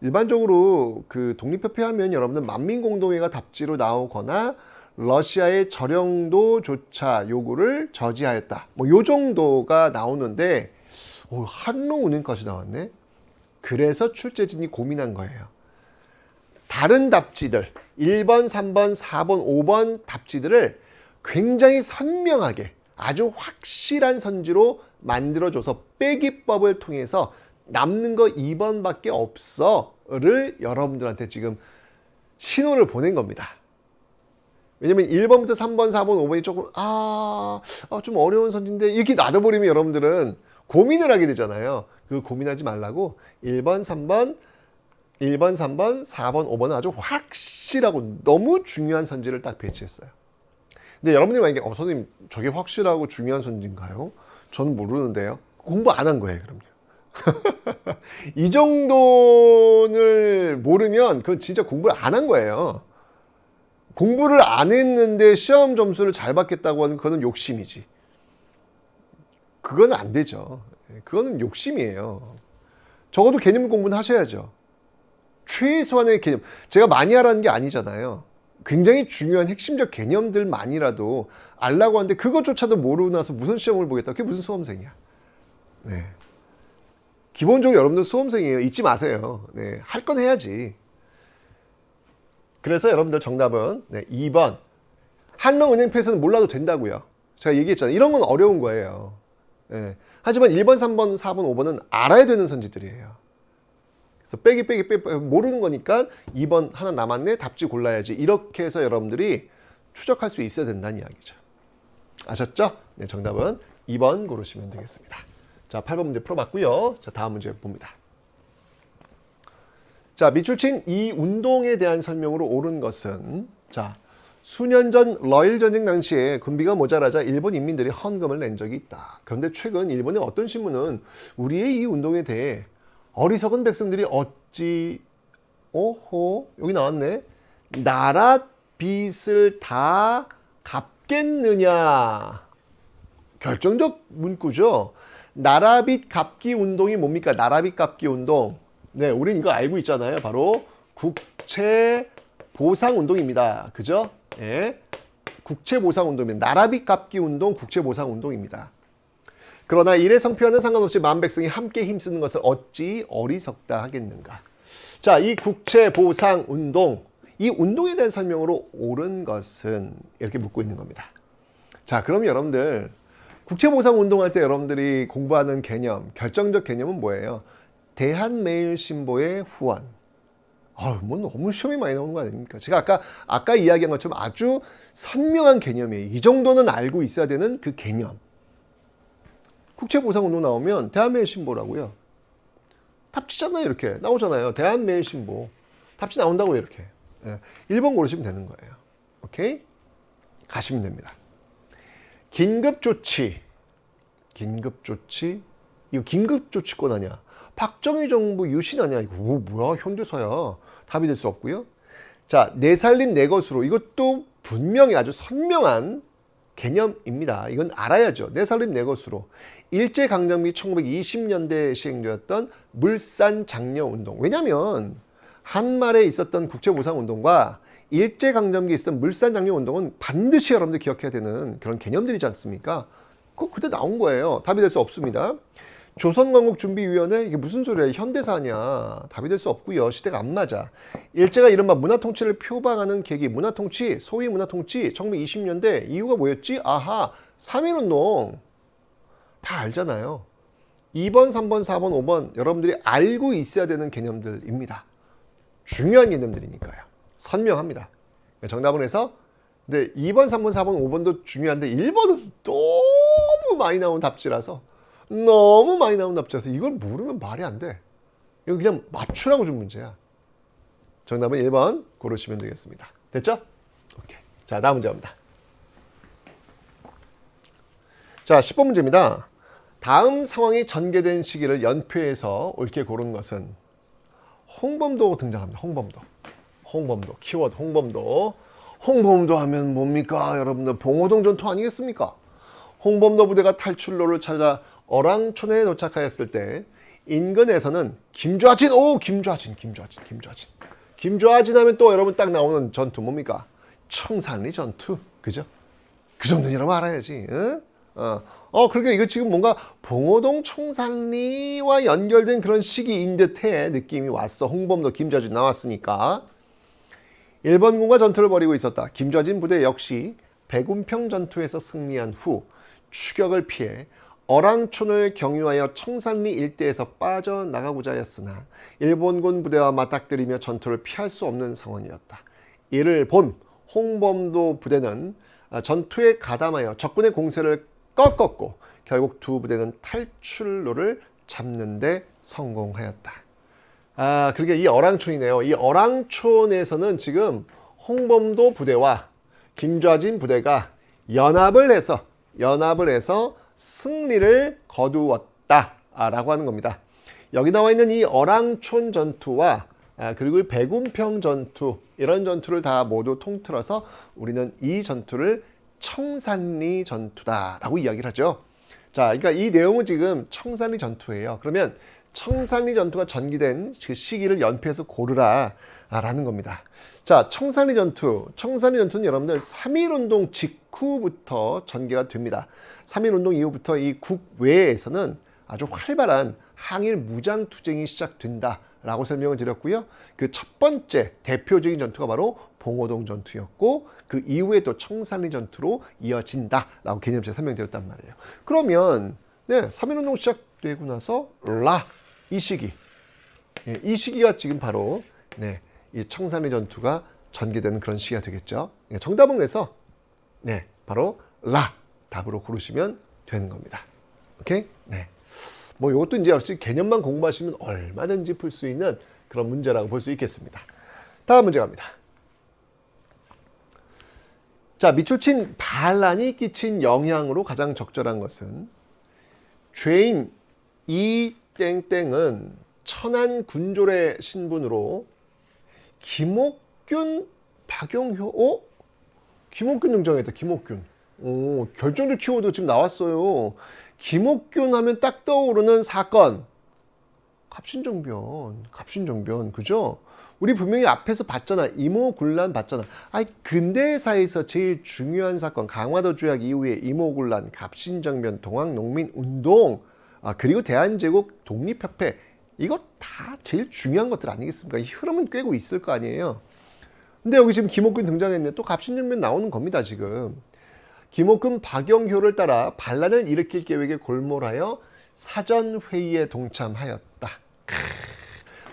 일반적으로 그 독립협회 하면 여러분들 만민공동회가 답지로 나오거나 러시아의 저령도조차 요구를 저지하였다. 뭐 요 정도가 나오는데 한러은행까지 나왔네. 그래서 출제진이 고민한 거예요. 다른 답지들 1번, 3번, 4번, 5번 답지들을 굉장히 선명하게 아주 확실한 선지로 만들어줘서 빼기법을 통해서 남는 거 2번밖에 없어를 여러분들한테 지금 신호를 보낸 겁니다. 왜냐면 1번부터 3번, 4번, 5번이 조금 좀 어려운 선지인데 이렇게 놔둬버리면 여러분들은 고민을 하게 되잖아요. 그 고민하지 말라고 1번, 3번, 4번, 5번은 아주 확실하고 너무 중요한 선지를 딱 배치했어요. 근데 여러분들이 만약에 선생님 저게 확실하고 중요한 선지인가요? 저는 모르는데요. 공부 안 한 거예요. 그럼요. 이 정도를 모르면 그건 진짜 공부를 안 한 거예요. 공부를 안 했는데 시험 점수를 잘 받겠다고 하는 그거는 욕심이지. 그건 안 되죠. 그거는 욕심이에요. 적어도 개념 공부는 하셔야죠. 최소한의 개념. 제가 많이 하라는 게 아니잖아요. 굉장히 중요한 핵심적 개념들만이라도 알라고 하는데 그것조차도 모르고 나서 무슨 시험을 보겠다. 그게 무슨 수험생이야. 네. 기본적으로 여러분들 수험생이에요. 잊지 마세요. 네. 할 건 해야지. 그래서 여러분들 정답은 2번. 한러은행 폐쇄는 몰라도 된다고요. 제가 얘기했잖아요. 이런 건 어려운 거예요. 네. 하지만 1번, 3번, 4번, 5번은 알아야 되는 선지들이에요. 그래서 빼기 모르는 거니까 2번 하나 남았네. 답지 골라야지. 이렇게 해서 여러분들이 추적할 수 있어야 된다는 이야기죠. 아셨죠? 네, 정답은 2번 고르시면 되겠습니다. 자, 8번 문제 풀어봤고요. 자, 다음 문제 봅니다. 자, 밑줄 친 이 운동에 대한 설명으로 옳은 것은 자, 수년 전 러일 전쟁 당시에 군비가 모자라자 일본 인민들이 헌금을 낸 적이 있다. 그런데 최근 일본의 어떤 신문은 우리의 이 운동에 대해 어리석은 백성들이 어찌 여기 나왔네. 나라 빚을 다 갚겠느냐. 결정적 문구죠. 나라빚 갚기 운동이 뭡니까? 나라빚 갚기 운동. 네, 우린 이거 알고 있잖아요. 바로 국채 보상 운동입니다. 그죠? 예. 국채 보상 운동입니다. 나라빚 갚기 운동, 국채 보상 운동입니다. 그러나 일의 성패와는 상관없이 만 백성이 함께 힘쓰는 것을 어찌 어리석다 하겠는가. 자, 이 국채 보상 운동, 이 운동에 대한 설명으로 옳은 것은 이렇게 묻고 있는 겁니다. 자, 그럼 여러분들 국채 보상 운동할 때 여러분들이 공부하는 개념, 결정적 개념은 뭐예요? 대한매일신보의 후원. 뭐 너무 시험이 많이 나오는 거 아닙니까? 제가 아까 이야기한 것처럼 아주 선명한 개념이에요. 이 정도는 알고 있어야 되는 그 개념. 국채보상운동 나오면 대한매일신보라고요. 답지잖아요. 이렇게 나오잖아요. 대한매일신보. 답지 나온다고요. 이렇게. 1번 고르시면 되는 거예요. 오케이? 가시면 됩니다. 긴급조치. 긴급조치? 이거 긴급조치권 아니야. 박정희 정부 유신 아니야. 이거 뭐야? 현대사야. 답이 될 수 없고요. 자, 내 살림 내 것으로. 이것도 분명히 아주 선명한 개념입니다. 이건 알아야죠. 내 살림 내 것으로. 일제강점기 1920년대에 시행되었던 물산장려운동. 왜냐하면 한말에 있었던 국채보상운동과 일제강점기에 있었던 물산장려운동은 반드시 여러분들 기억해야 되는 그런 개념들이지 않습니까? 그거 그때 나온 거예요. 답이 될 수 없습니다. 조선건국준비위원회 이게 무슨 소리야? 현대사냐? 답이 될 수 없고요. 시대가 안 맞아. 일제가 이른바 문화통치를 표방하는 계기, 문화통치, 소위 문화통치 1920년대 이유가 뭐였지? 아하, 3.1운동 다 알잖아요. 2번, 3번, 4번, 5번 여러분들이 알고 있어야 되는 개념들입니다. 중요한 개념들이니까요. 선명합니다. 정답은 해서 근데 2번, 3번, 4번, 5번도 중요한데 1번은 너무 많이 나온 답지라서 이걸 모르면 말이 안 돼. 이거 그냥 맞추라고 준 문제야. 정답은 1번 고르시면 되겠습니다. 됐죠? 오케이. 자, 다음 문제 갑니다. 자, 10번 문제입니다. 다음 상황이 전개된 시기를 연표해서 옳게 고른 것은 홍범도 등장합니다. 홍범도 키워드 홍범도 하면 뭡니까? 여러분들 봉오동 전투 아니겠습니까? 홍범도 부대가 탈출로를 찾아 어랑촌에 도착하였을 때 인근에서는 김좌진 하면 또 여러분 딱 나오는 전투 뭡니까? 청산리 전투. 그죠? 그 정도는 여러분 알아야지. 응? 그러니까 이거 지금 뭔가 봉오동 청산리와 연결된 그런 시기인 듯해 느낌이 왔어. 홍범도 김좌진 나왔으니까. 일본군과 전투를 벌이고 있었다. 김좌진 부대 역시 백운평 전투에서 승리한 후 추격을 피해 어랑촌을 경유하여 청산리 일대에서 빠져나가고자 했으나 일본군 부대와 맞닥뜨리며 전투를 피할 수 없는 상황이었다. 이를 본 홍범도 부대는 전투에 가담하여 적군의 공세를 꺾었고 결국 두 부대는 탈출로를 잡는 데 성공하였다. 그러니까 이 어랑촌이네요. 이 어랑촌에서는 지금 홍범도 부대와 김좌진 부대가 연합을 해서 승리를 거두었다라고 하는 겁니다. 여기 나와 있는 이 어랑촌 전투와 그리고 백운평 전투, 이런 전투를 다 모두 통틀어서 우리는 이 전투를 청산리 전투다라고 이야기를 하죠. 자, 그러니까 이 내용은 지금 청산리 전투예요. 그러면 청산리 전투가 전개된 그 시기를 연표해서 고르라라는 겁니다. 자, 청산리 전투는 여러분들 3.1운동 직후부터 전개가 됩니다. 3.1운동 이후부터 이 국외에서는 아주 활발한 항일 무장투쟁이 시작된다라고 설명을 드렸고요. 그 첫 번째 대표적인 전투가 바로 봉오동 전투였고 그 이후에 또 청산리 전투로 이어진다라고 개념적으로 설명드렸단 말이에요. 그러면 3.1운동 시작되고 나서 이 시기, 이 시기가 지금 바로 이 청산리 전투가 전개되는 그런 시기가 되겠죠. 정답은 그래서 바로 답으로 고르시면 되는 겁니다. 오케이? 뭐 이것도 이제 역시 개념만 공부하시면 얼마든지 풀 수 있는 그런 문제라고 볼 수 있겠습니다. 다음 문제 갑니다. 자, 미추친 반란이 끼친 영향으로 가장 적절한 것은 죄인 이땡땡은 천안 군졸의 신분으로 김옥균, 박용효, 김옥균 등장했다. 김옥균. 결정적 키워드 지금 나왔어요. 김옥균 하면 딱 떠오르는 사건. 갑신정변. 그죠? 우리 분명히 앞에서 봤잖아. 이모군란 봤잖아. 근대사에서 제일 중요한 사건, 강화도 조약 이후에 이모군란, 갑신정변, 동학농민운동, 그리고 대한제국 독립협회, 이거 다 제일 중요한 것들 아니겠습니까? 이 흐름은 꿰고 있을 거 아니에요. 근데 여기 지금 김옥균 등장했네. 또 갑신정변 나오는 겁니다, 지금. 김옥균, 박영효를 따라 반란을 일으킬 계획에 골몰하여 사전회의에 동참하였다.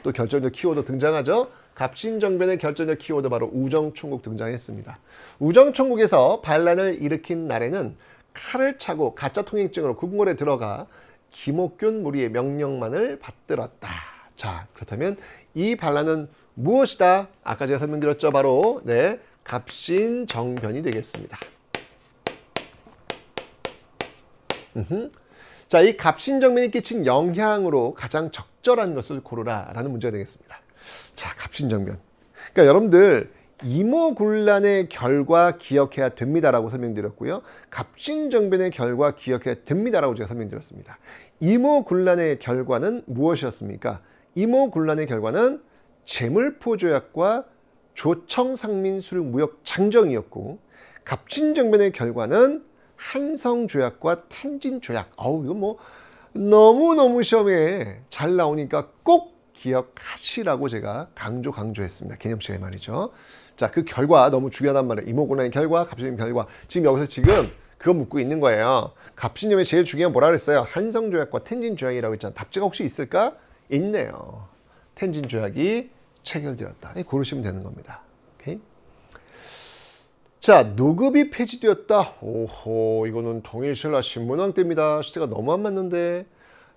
또 결정적 키워드 등장하죠. 갑신정변의 결정적 키워드 바로 우정총국 등장했습니다. 우정총국에서 반란을 일으킨 날에는 칼을 차고 가짜 통행증으로 궁궐에 들어가 김옥균 무리의 명령만을 받들었다. 자, 그렇다면 이 반란은 무엇이다? 아까 제가 설명드렸죠. 바로 갑신정변이 되겠습니다. 자, 이 갑신정변이 끼친 영향으로 가장 적절한 것을 고르라라는 문제가 되겠습니다. 자, 갑신정변. 그러니까 여러분들 이모군란의 결과 기억해야 됩니다라고 설명드렸고요. 갑신정변의 결과 기억해야 됩니다라고 제가 설명드렸습니다. 이모군란의 결과는 무엇이었습니까? 이모군란의 결과는 제물포조약과 조청상민수륙무역장정이었고, 갑신정변의 결과는 한성조약과 텐진조약. 이거 뭐 너무너무 시험에 잘 나오니까 꼭 기억하시라고 제가 강조했습니다. 개념 시간에 말이죠. 자, 그 결과 너무 중요하단 말이에요. 이모군란의 결과, 갑신정변의 결과. 지금 여기서 지금 그거 묻고 있는 거예요. 갑신정변의 제일 중요한 뭐라 그랬어요? 한성조약과 텐진조약이라고 했잖아요. 답지가 혹시 있을까? 있네요. 텐진조약이 체결되었다. 고르시면 되는 겁니다. 오케이? 자, 노급이 폐지되었다. 오호, 이거는 통일신라 신문왕 때입니다. 시대가 너무 안 맞는데.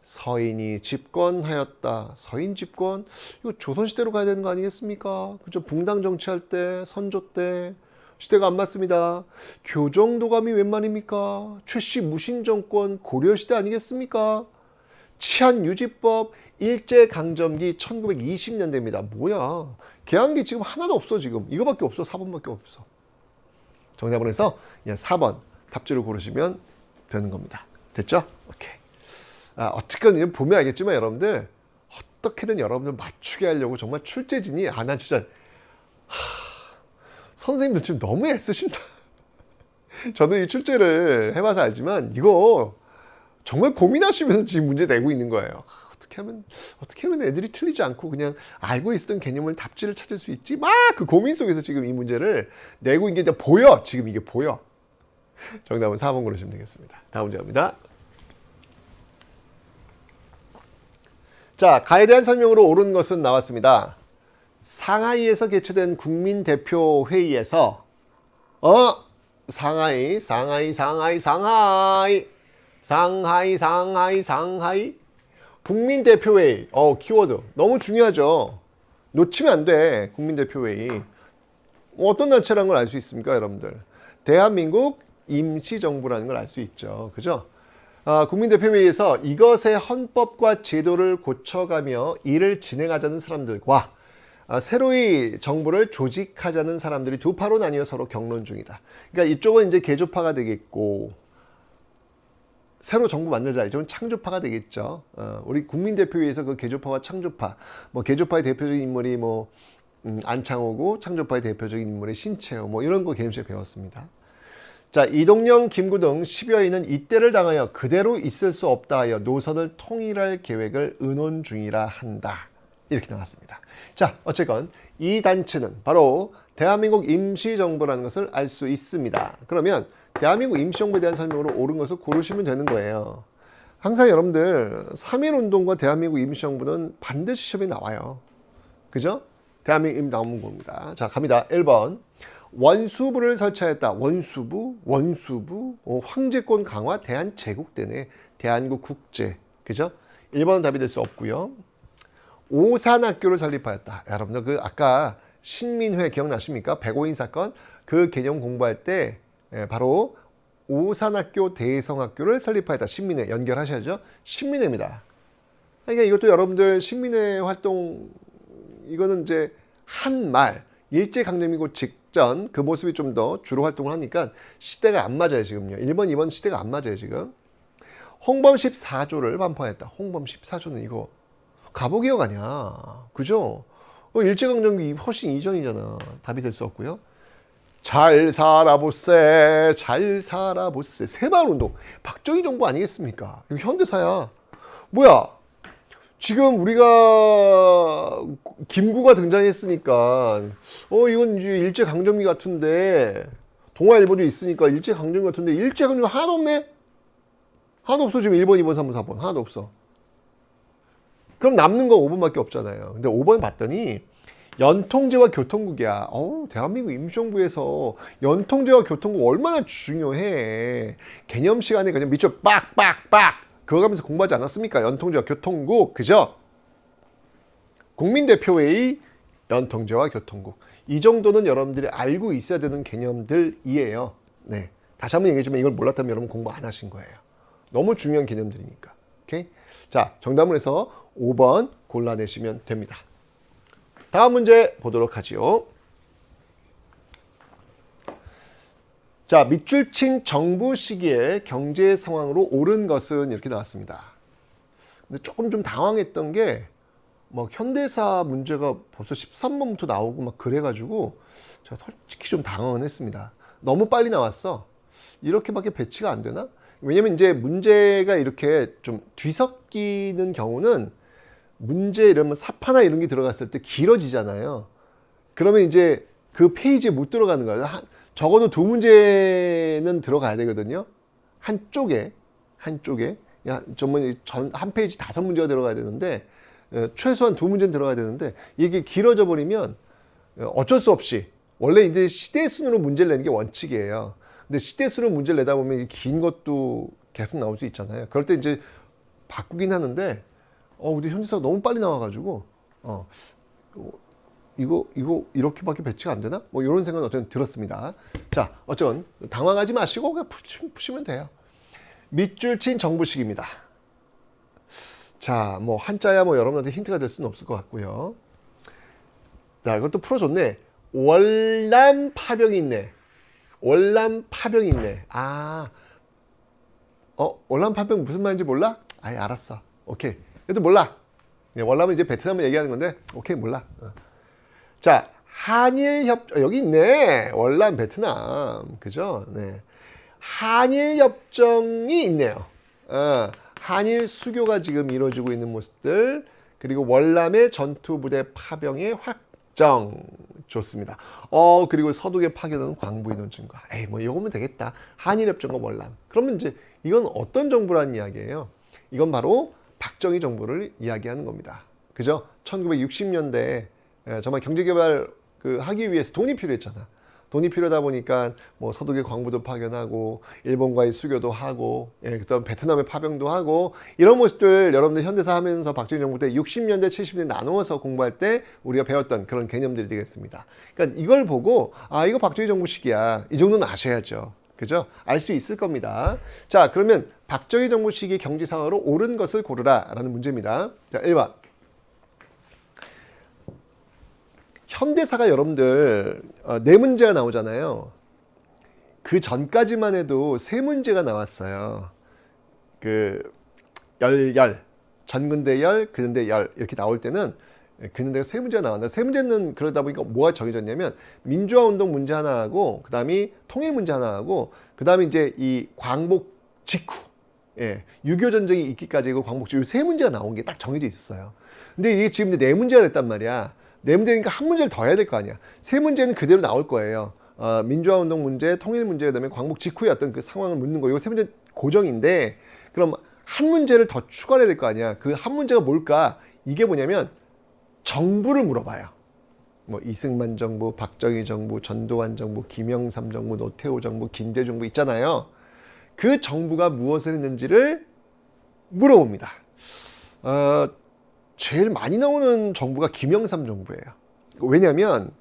서인이 집권하였다. 서인 집권? 이거 조선시대로 가야 되는 거 아니겠습니까? 그죠? 붕당 정치할 때, 선조 때, 시대가 안 맞습니다. 교정도감이 웬 말입니까? 최씨 무신정권 고려시대 아니겠습니까? 치안유지법 일제강점기 1920년대입니다. 뭐야? 개항기 지금 하나도 없어. 지금 이거밖에 없어. 4번밖에 없어. 정답은 해서 그냥 4번 답지를 고르시면 되는 겁니다. 됐죠? 오케이. 어쨌건 보면 알겠지만 여러분들 어떻게든 여러분들 맞추게 하려고 정말 출제진이 나 진짜 선생님들 지금 너무 애쓰신다. 저도 이 출제를 해봐서 알지만 이거 정말 고민하시면서 지금 문제 내고 있는 거예요. 어떻게 하면 애들이 틀리지 않고 그냥 알고 있었던 개념을 답지를 찾을 수 있지? 막 그 고민 속에서 지금 이 문제를 내고 있는 게 보여. 지금 이게 보여. 정답은 4번 고르시면 되겠습니다. 다음 문제 갑니다. 자, 가에 대한 설명으로 옳은 것은 나왔습니다. 상하이에서 개최된 국민대표회의에서 상하이 국민대표회의 키워드 너무 중요하죠. 놓치면 안 돼. 국민대표회의 어떤 단체라는 걸 알 수 있습니까 여러분들? 대한민국 임시정부라는 걸 알 수 있죠. 그죠? 국민대표회의에서 이것의 헌법과 제도를 고쳐가며 일을 진행하자는 사람들과 새로이 정부를 조직하자는 사람들이 두 파로 나뉘어 서로 격론 중이다. 그러니까 이쪽은 이제 개조파가 되겠고 새로 정부 만들자 이쪽은 창조파가 되겠죠. 우리 국민대표회의에서 그 개조파와 창조파, 개조파의 대표적인 인물이 안창호고 창조파의 대표적인 인물이 신채호 이런 거 개념시에 배웠습니다. 자, 이동영, 김구 등 10여인은 이때를 당하여 그대로 있을 수 없다 하여 노선을 통일할 계획을 의논 중이라 한다. 이렇게 나왔습니다. 자, 어쨌건 이 단체는 바로 대한민국 임시정부라는 것을 알 수 있습니다. 그러면 대한민국 임시정부에 대한 설명으로 옳은 것을 고르시면 되는 거예요. 항상 여러분들 3.1운동과 대한민국 임시정부는 반드시 시험에 나와요. 그죠? 대한민국 임 나오는 겁니다. 자, 갑니다. 1번. 원수부를 설치하였다. 원수부, 황제권 강화, 대한제국대네. 대한국 국제. 그죠? 1번은 답이 될 수 없고요. 오산학교를 설립하였다. 여러분들 아까 신민회 기억나십니까? 백오인 사건 그 개념 공부할 때 바로 오산학교 대성학교를 설립하였다. 신민회 연결하셔야죠. 신민회입니다. 그러니까 이것도 여러분들 신민회 활동 이거는 이제 한말 일제강점기고 직전 그 모습이 좀 더 주로 활동을 하니까 시대가 안 맞아요. 지금요. 1번, 2번 시대가 안 맞아요. 지금. 홍범 14조를 반포하였다. 홍범 14조는 이거 가보기억 아니야. 그죠? 일제강점기 훨씬 이전이잖아. 답이 될 수 없고요. 잘 살아보세. 새마을운동. 박정희 정부 아니겠습니까? 이거 현대사야. 뭐야? 지금 우리가 김구가 등장했으니까 이건 이제 일제강점기 같은데 동아일보도 있으니까 일제강점기 같은데 일제강점기 하나도 없네? 하나도 없어. 지금 1번, 2번, 3번, 4번 하나도 없어. 그럼 남는 거 5번밖에 없잖아요. 근데 5번 봤더니 연통제와 교통국이야. 대한민국 임시정부에서 연통제와 교통국 얼마나 중요해. 개념 시간에 그냥 밑줄 빡빡빡 그거 가면서 공부하지 않았습니까? 연통제와 교통국. 그죠? 국민대표회의 연통제와 교통국. 이 정도는 여러분들이 알고 있어야 되는 개념들이에요. 네. 다시 한번 얘기하지만 이걸 몰랐다면 여러분 공부 안 하신 거예요. 너무 중요한 개념들이니까. 오케이? 자, 정답을 해서 5번 골라내시면 됩니다. 다음 문제 보도록 하지요. 자, 밑줄 친 정부 시기의 경제 상황으로 옳은 것은 이렇게 나왔습니다. 근데 조금 좀 당황했던 게 현대사 문제가 벌써 13번부터 나오고 그래가지고 제가 솔직히 좀 당황은 했습니다. 너무 빨리 나왔어. 이렇게밖에 배치가 안 되나? 왜냐면 이제 문제가 이렇게 좀 뒤섞이는 경우는 문제 이러면 사파나 이런 게 들어갔을 때 길어지잖아요. 그러면 이제 그 페이지에 못 들어가는 거예요. 적어도 2문제는 들어가야 되거든요. 한쪽에 한 페이지 5문제가 들어가야 되는데 최소한 2문제는 들어가야 되는데 이게 길어져 버리면 어쩔 수 없이 원래 이제 시대 순으로 문제를 내는 게 원칙이에요. 근데 시대 순으로 문제를 내다 보면 긴 것도 계속 나올 수 있잖아요. 그럴 때 이제 바꾸긴 하는데 우리 현지사가 너무 빨리 나와가지고 이거 이렇게밖에 배치가 안 되나? 뭐 이런 생각은 어쨌든 들었습니다. 자, 어쨌든 당황하지 마시고 그냥 푸시면 돼요. 밑줄 친 정부식입니다. 자, 뭐 한자야 뭐 여러분한테 힌트가 될 수는 없을 것 같고요. 자, 이것도 풀어줬네. 월남 파병이 있네. 월남 파병이 있네. 월남 파병 무슨 말인지 몰라? 아예 알았어. 오케이. 그래도 몰라. 월남은 이제 베트남을 얘기하는 건데, 오케이, 몰라. 자, 여기 있네. 월남 베트남. 그죠? 네. 한일협정이 있네요. 한일 수교가 지금 이루어지고 있는 모습들, 그리고 월남의 전투부대 파병의 확정. 좋습니다. 그리고 서독에 파견하는 광부인원 증가. 뭐 이거면 되겠다. 한일협정과 월남. 그러면 이제 이건 어떤 정부라는 이야기예요? 이건 바로 박정희 정부를 이야기하는 겁니다. 그죠? 1960년대 정말 경제개발 하기 위해서 돈이 필요했잖아. 돈이 필요하다 보니까 뭐 서독의 광부도 파견하고 일본과의 수교도 하고 그다음 베트남의 파병도 하고 이런 모습들 여러분들 현대사 하면서 박정희 정부 때 60년대 70년대 나누어서 공부할 때 우리가 배웠던 그런 개념들이 되겠습니다. 그러니까 이걸 보고 이거 박정희 정부식이야. 이 정도는 아셔야죠. 그죠? 알 수 있을 겁니다. 자, 그러면 박정희 정부 시기 경제상으로 옳은 것을 고르라 라는 문제입니다. 자, 1번. 현대사가 여러분들 네 문제가 나오잖아요. 그 전까지만 해도 세 문제가 나왔어요. 전근대열, 근대열 이렇게 나올 때는 근대가 세 문제가 나왔는데 세 문제는 그러다 보니까 뭐가 정해졌냐면 민주화 운동 문제 하나 하고 그다음이 통일 문제 하나 하고 그다음에 이제 이 광복 직후 6.25 전쟁이 있기까지 그 광복 직후 세 문제가 나온 게 딱 정해져 있었어요. 근데 이게 지금 네 문제가 됐단 말이야. 네 문제니까 한 문제를 더 해야 될 거 아니야. 세 문제는 그대로 나올 거예요. 민주화 운동 문제, 통일 문제, 그다음에 광복 직후의 어떤 그 상황을 묻는 거. 이거 세 문제 고정인데 그럼 한 문제를 더 추가해야 될 거 아니야. 그 한 문제가 뭘까? 이게 뭐냐면 정부를 물어봐요. 뭐 이승만 정부, 박정희 정부, 전두환 정부, 김영삼 정부, 노태우 정부, 김대 정부 있잖아요. 그 정부가 무엇을 했는지를 물어봅니다. 제일 많이 나오는 정부가 김영삼 정부예요. 왜냐하면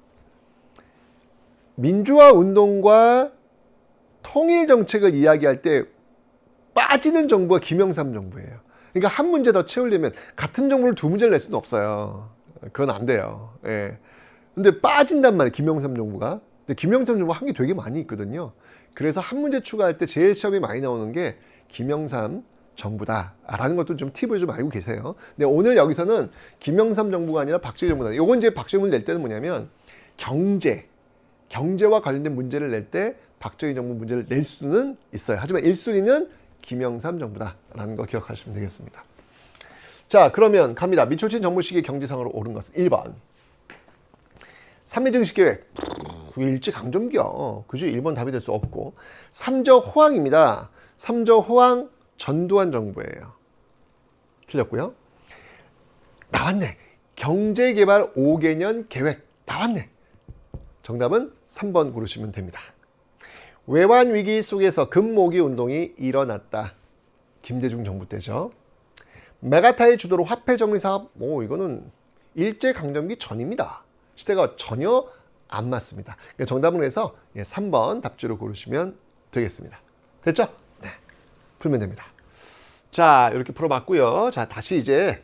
민주화 운동과 통일 정책을 이야기할 때 빠지는 정부가 김영삼 정부예요. 그러니까 한 문제 더 채우려면 같은 정부를 두 문제를 낼 수는 없어요. 그건 안 돼요. 근데 빠진단 말이에요. 김영삼 정부가. 근데 김영삼 정부가 한 게 되게 많이 있거든요. 그래서 한 문제 추가할 때 제일 시험이 많이 나오는 게 김영삼 정부다라는 것도 좀 팁을 좀 알고 계세요. 근데 오늘 여기서는 김영삼 정부가 아니라 박정희 정부다. 요건 이제 박정희 낼 때는 뭐냐면 경제와 관련된 문제를 낼 때 박정희 정부 문제를 낼 수는 있어요. 하지만 1순위는 김영삼 정부다라는 거 기억하시면 되겠습니다. 자, 그러면 갑니다. 미초친 정부 시기 경제상으로 옳은 것은 1번. 삼례증식계획. 일제강점기요. 그죠? 1번 답이 될 수 없고. 삼저호황입니다. 삼저호황 전두환 정부예요. 틀렸고요. 나왔네. 경제개발 5개년 계획. 나왔네. 정답은 3번 고르시면 됩니다. 외환위기 속에서 금모기 운동이 일어났다. 김대중 정부 때죠. 메가타의 주도로 화폐정리사업. 이거는 일제강점기 전입니다. 시대가 전혀 안 맞습니다. 정답은 그래서 3번 답지로 고르시면 되겠습니다. 됐죠? 네. 풀면 됩니다. 자, 이렇게 풀어봤고요. 자, 다시 이제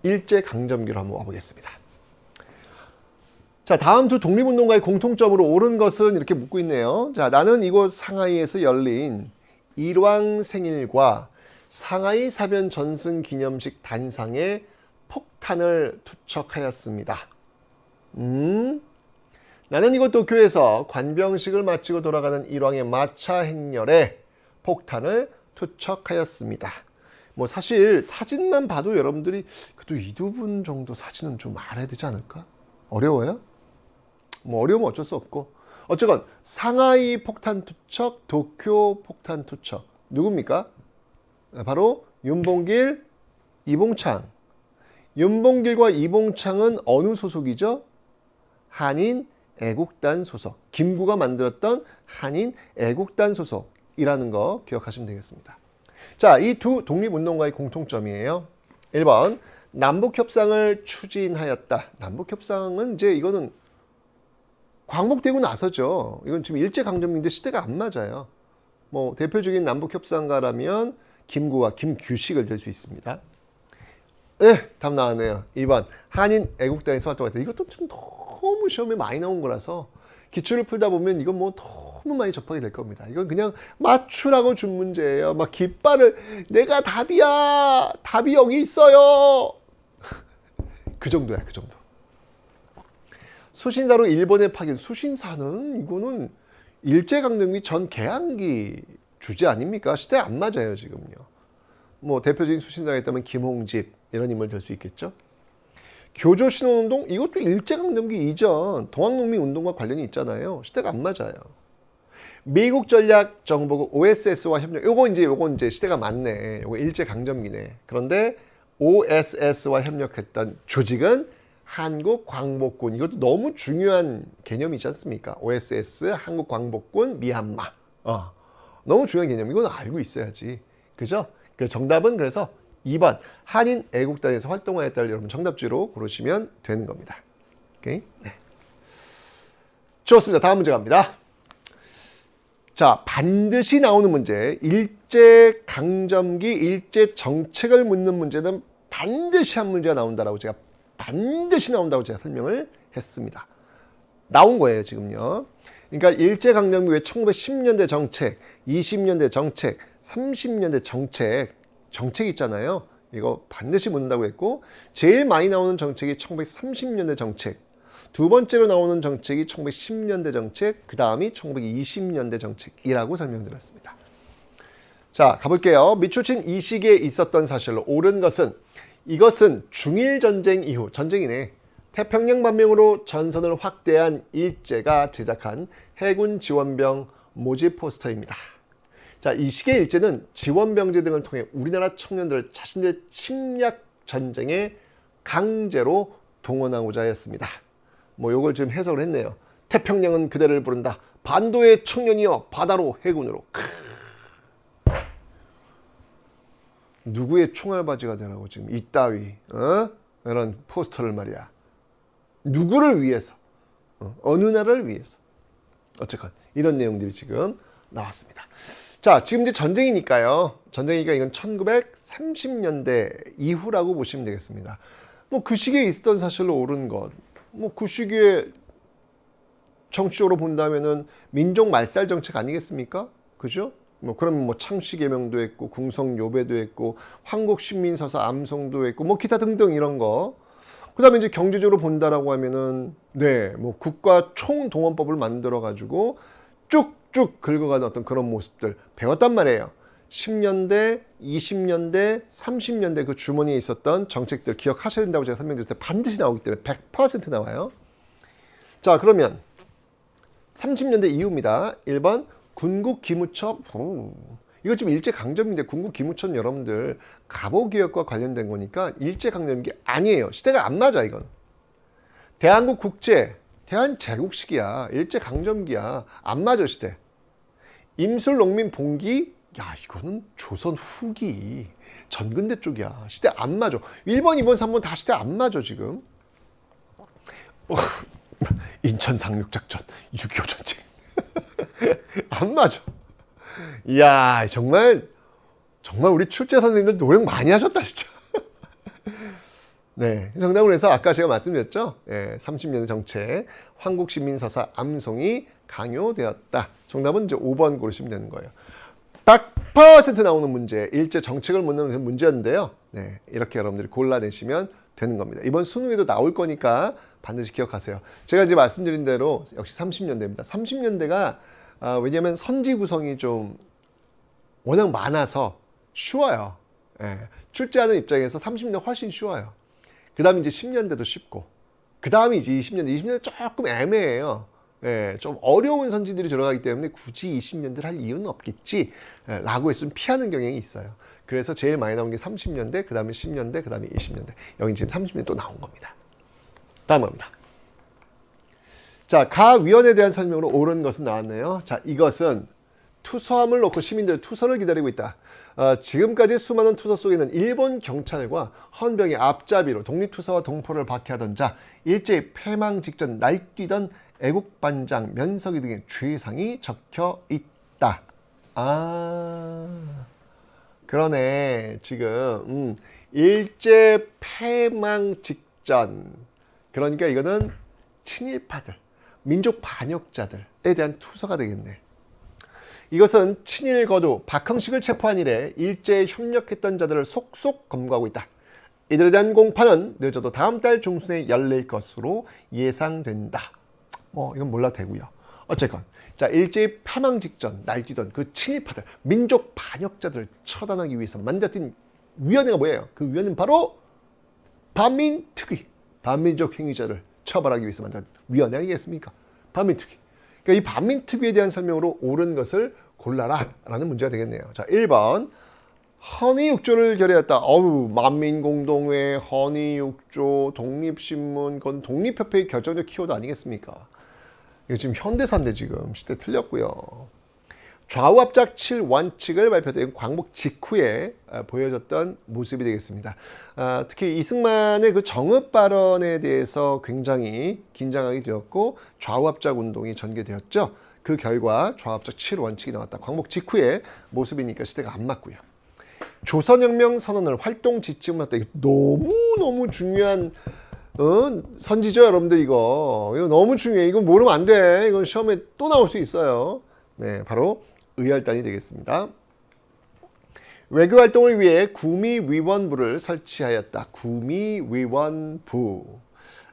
일제강점기로 한번 와보겠습니다. 자, 다음 두 독립운동가의 공통점으로 옳은 것은 이렇게 묻고 있네요. 자, 나는 이곳 상하이에서 열린 일왕생일과 상하이 사변 전승 기념식 단상에 폭탄을 투척하였습니다. 나는 이곳 도쿄에서 관병식을 마치고 돌아가는 일왕의 마차 행렬에 폭탄을 투척하였습니다. 뭐 사실 사진만 봐도 여러분들이 그래도 이 두 분 정도 사진은 좀 알아야 되지 않을까? 어려워요? 뭐 어려우면 어쩔 수 없고. 어쨌건 상하이 폭탄 투척, 도쿄 폭탄 투척. 누굽니까? 바로 윤봉길, 이봉창. 윤봉길과 이봉창은 어느 소속이죠? 한인 애국단 소속. 김구가 만들었던 한인 애국단 소속이라는 거 기억하시면 되겠습니다. 자, 이 두 독립운동가의 공통점이에요. 1번, 남북협상을 추진하였다. 남북협상은 이제 이거는 광복되고 나서죠. 이건 지금 일제강점기인데 시대가 안 맞아요. 뭐 대표적인 남북협상가라면 김구와 김규식을 들 수 있습니다. 네, 답 나왔네요. 2번 한인 애국단에서 활동했다. 이것도 좀 너무 시험에 많이 나온 거라서 기출을 풀다 보면 이건 뭐 너무 많이 접하게 될 겁니다. 이건 그냥 맞추라고 준 문제예요. 막 깃발을 내가 답이야. 답이 여기 있어요. 그 정도야, 그 정도. 수신사로 일본에 파견. 수신사는 이거는 일제강점기 전 개항기 주제 아닙니까? 시대 안 맞아요, 지금요. 뭐 대표적인 수신사가 있다면 김홍집 이런 인물 될 수 있겠죠. 교조 신혼운동 이것도 일제강점기 이전 동학농민운동과 관련이 있잖아요. 시대가 안 맞아요. 미국 전략정보국 OSS와 협력. 요거 이제 시대가 맞네. 요거 일제강점기네. 그런데 OSS와 협력했던 조직은 한국광복군. 이것도 너무 중요한 개념이지 않습니까? OSS, 한국광복군, 미얀마. 너무 중요한 개념. 이건 알고 있어야지. 그죠? 그 정답은 그래서 2번 한인 애국단에서 활동하였다를 여러분 정답지로 고르시면 되는 겁니다. 오케이? 네. 좋습니다. 다음 문제 갑니다. 자, 반드시 나오는 문제. 일제강점기 일제정책을 묻는 문제는 반드시 한 문제가 나온다고 제가 설명을 했습니다. 나온 거예요, 지금요. 그러니까 일제강점기 왜 1910년대 정책, 20년대 정책, 30년대 정책 있잖아요. 이거 반드시 묻는다고 했고, 제일 많이 나오는 정책이 1930년대 정책, 두 번째로 나오는 정책이 1910년대 정책, 그 다음이 1920년대 정책이라고 설명드렸습니다. 자, 가볼게요. 밑줄친 이 시기에 있었던 사실로 옳은 것은 이것은 중일전쟁 이후, 전쟁이네, 태평양 반명으로 전선을 확대한 일제가 제작한 해군 지원병 모집 포스터입니다. 자, 이 시기의 일제는 지원병제 등을 통해 우리나라 청년들을 자신들의 침략 전쟁에 강제로 동원하고자 했습니다. 뭐 요걸 지금 해석을 했네요. 태평양은 그대를 부른다. 반도의 청년이여 바다로 해군으로. 누구의 총알바지가 되라고 지금 이따위 이런 포스터를 말이야. 누구를 위해서? 어느 나라를 위해서? 어쨌건 이런 내용들이 지금 나왔습니다. 자, 지금 이제 전쟁이니까요. 전쟁이니까 이건 1930년대 이후라고 보시면 되겠습니다. 뭐 그 시기에 있었던 사실로 옳은 것. 뭐 그 시기에 정치적으로 본다면은 민족 말살 정책 아니겠습니까? 그죠? 뭐 그러면 뭐 창씨개명도 했고 궁성요배도 했고 황국신민서사 암송도 했고 뭐 기타 등등 이런 거. 그다음에 이제 경제적으로 본다라고 하면은 뭐 국가 총동원법을 만들어 가지고 쭉쭉 긁어가는 어떤 그런 모습들 배웠단 말이에요. 10년대, 20년대, 30년대 그 주머니에 있었던 정책들 기억하셔야 된다고 제가 설명드렸을 때 반드시 나오기 때문에 100% 나와요. 자, 그러면 30년대 이후입니다. 1번 군국기무처. 이거 지금 일제강점기인데 군국기무처는 여러분들 갑오개혁과 관련된 거니까 일제강점기 아니에요. 시대가 안 맞아 이건. 대한국 국제, 대한제국식이야. 일제강점기야. 안 맞아 시대. 임술농민 봉기, 야 이거는 조선 후기 전근대 쪽이야. 시대 안 맞아. 1번, 2번, 3번 다 시대 안 맞아 지금. 인천 상륙작전, 6.25 전쟁. 안 맞아. 이야 정말 우리 출제 선생님들 노력 많이 하셨다 진짜. 네, 정답은 그래서 아까 제가 말씀드렸죠. 30년대 정책, 황국신민서사 암송이 강요되었다. 정답은 이제 5번 고르시면 되는 거예요. 100% 나오는 문제, 일제 정책을 묻는 문제였는데요. 네, 이렇게 여러분들이 골라내시면 되는 겁니다. 이번 수능에도 나올 거니까 반드시 기억하세요. 제가 이제 말씀드린 대로 역시 30년대입니다. 30년대가 왜냐하면 선지 구성이 좀 워낙 많아서 쉬워요. 출제하는 입장에서 30년대 훨씬 쉬워요. 그 다음에 이제 10년대도 쉽고, 그 다음에 이제 20년대 조금 애매해요. 좀 어려운 선지들이 들어가기 때문에 굳이 20년대를 할 이유는 없겠지 라고 해서 좀 피하는 경향이 있어요. 그래서 제일 많이 나온 게 30년대, 그 다음에 10년대, 그 다음에 20년대. 여기 지금 30년대 또 나온 겁니다. 다음 겁니다. 자, 가 위원에 대한 설명으로 옳은 것은 나왔네요. 자, 이것은 투서함을 놓고 시민들의 투서를 기다리고 있다. 지금까지 수많은 투서 속에는 일본 경찰과 헌병의 앞잡이로 독립투사와 동포를 박해하던 자, 일제히 패망 직전 날뛰던 애국반장 면석이 등의 죄상이 적혀 있다. 그러네. 지금 일제 패망 직전, 그러니까 이거는 친일파들, 민족 반역자들에 대한 투서가 되겠네. 이것은 친일 거두 박흥식을 체포한 이래 일제에 협력했던 자들을 속속 검거하고 있다. 이들에 대한 공판은 늦어도 다음 달 중순에 열릴 것으로 예상된다. 이건 몰라도 되고요. 어쨌건 자, 일제의 패망 직전 날뛰던 그 친일파들, 민족 반역자들을 처단하기 위해서 만들어진 위원회가 뭐예요? 그 위원회는 바로 반민특위, 반민족 행위자를 처벌하기 위해서 만든 위원회 아니겠습니까? 반민특위. 그러니까 이 반민특위에 대한 설명으로 옳은 것을 골라라 라는 문제가 되겠네요. 자, 1번 헌의육조를 결의했다. 만민공동회, 헌의육조, 독립신문, 그건 독립협회의 결정적 키워드 아니겠습니까? 이거 지금 현대사인데 지금 시대 틀렸고요. 좌우합작 7원칙을 발표된 광복 직후에 보여줬던 모습이 되겠습니다. 특히 이승만의 그 정읍 발언에 대해서 굉장히 긴장하게 되었고 좌우합작 운동이 전개되었죠. 그 결과 좌우합작 7원칙이 나왔다. 광복 직후의 모습이니까 시대가 안 맞고요. 조선혁명 선언을 활동 지침으로 했다. 이거 너무너무 중요한 선지죠, 여러분들. 이거 너무 중요해. 이거 모르면 안 돼. 이건 시험에 또 나올 수 있어요. 네, 바로 의열단이 되겠습니다. 외교활동을 위해 구미위원부를 설치하였다. 구미위원부.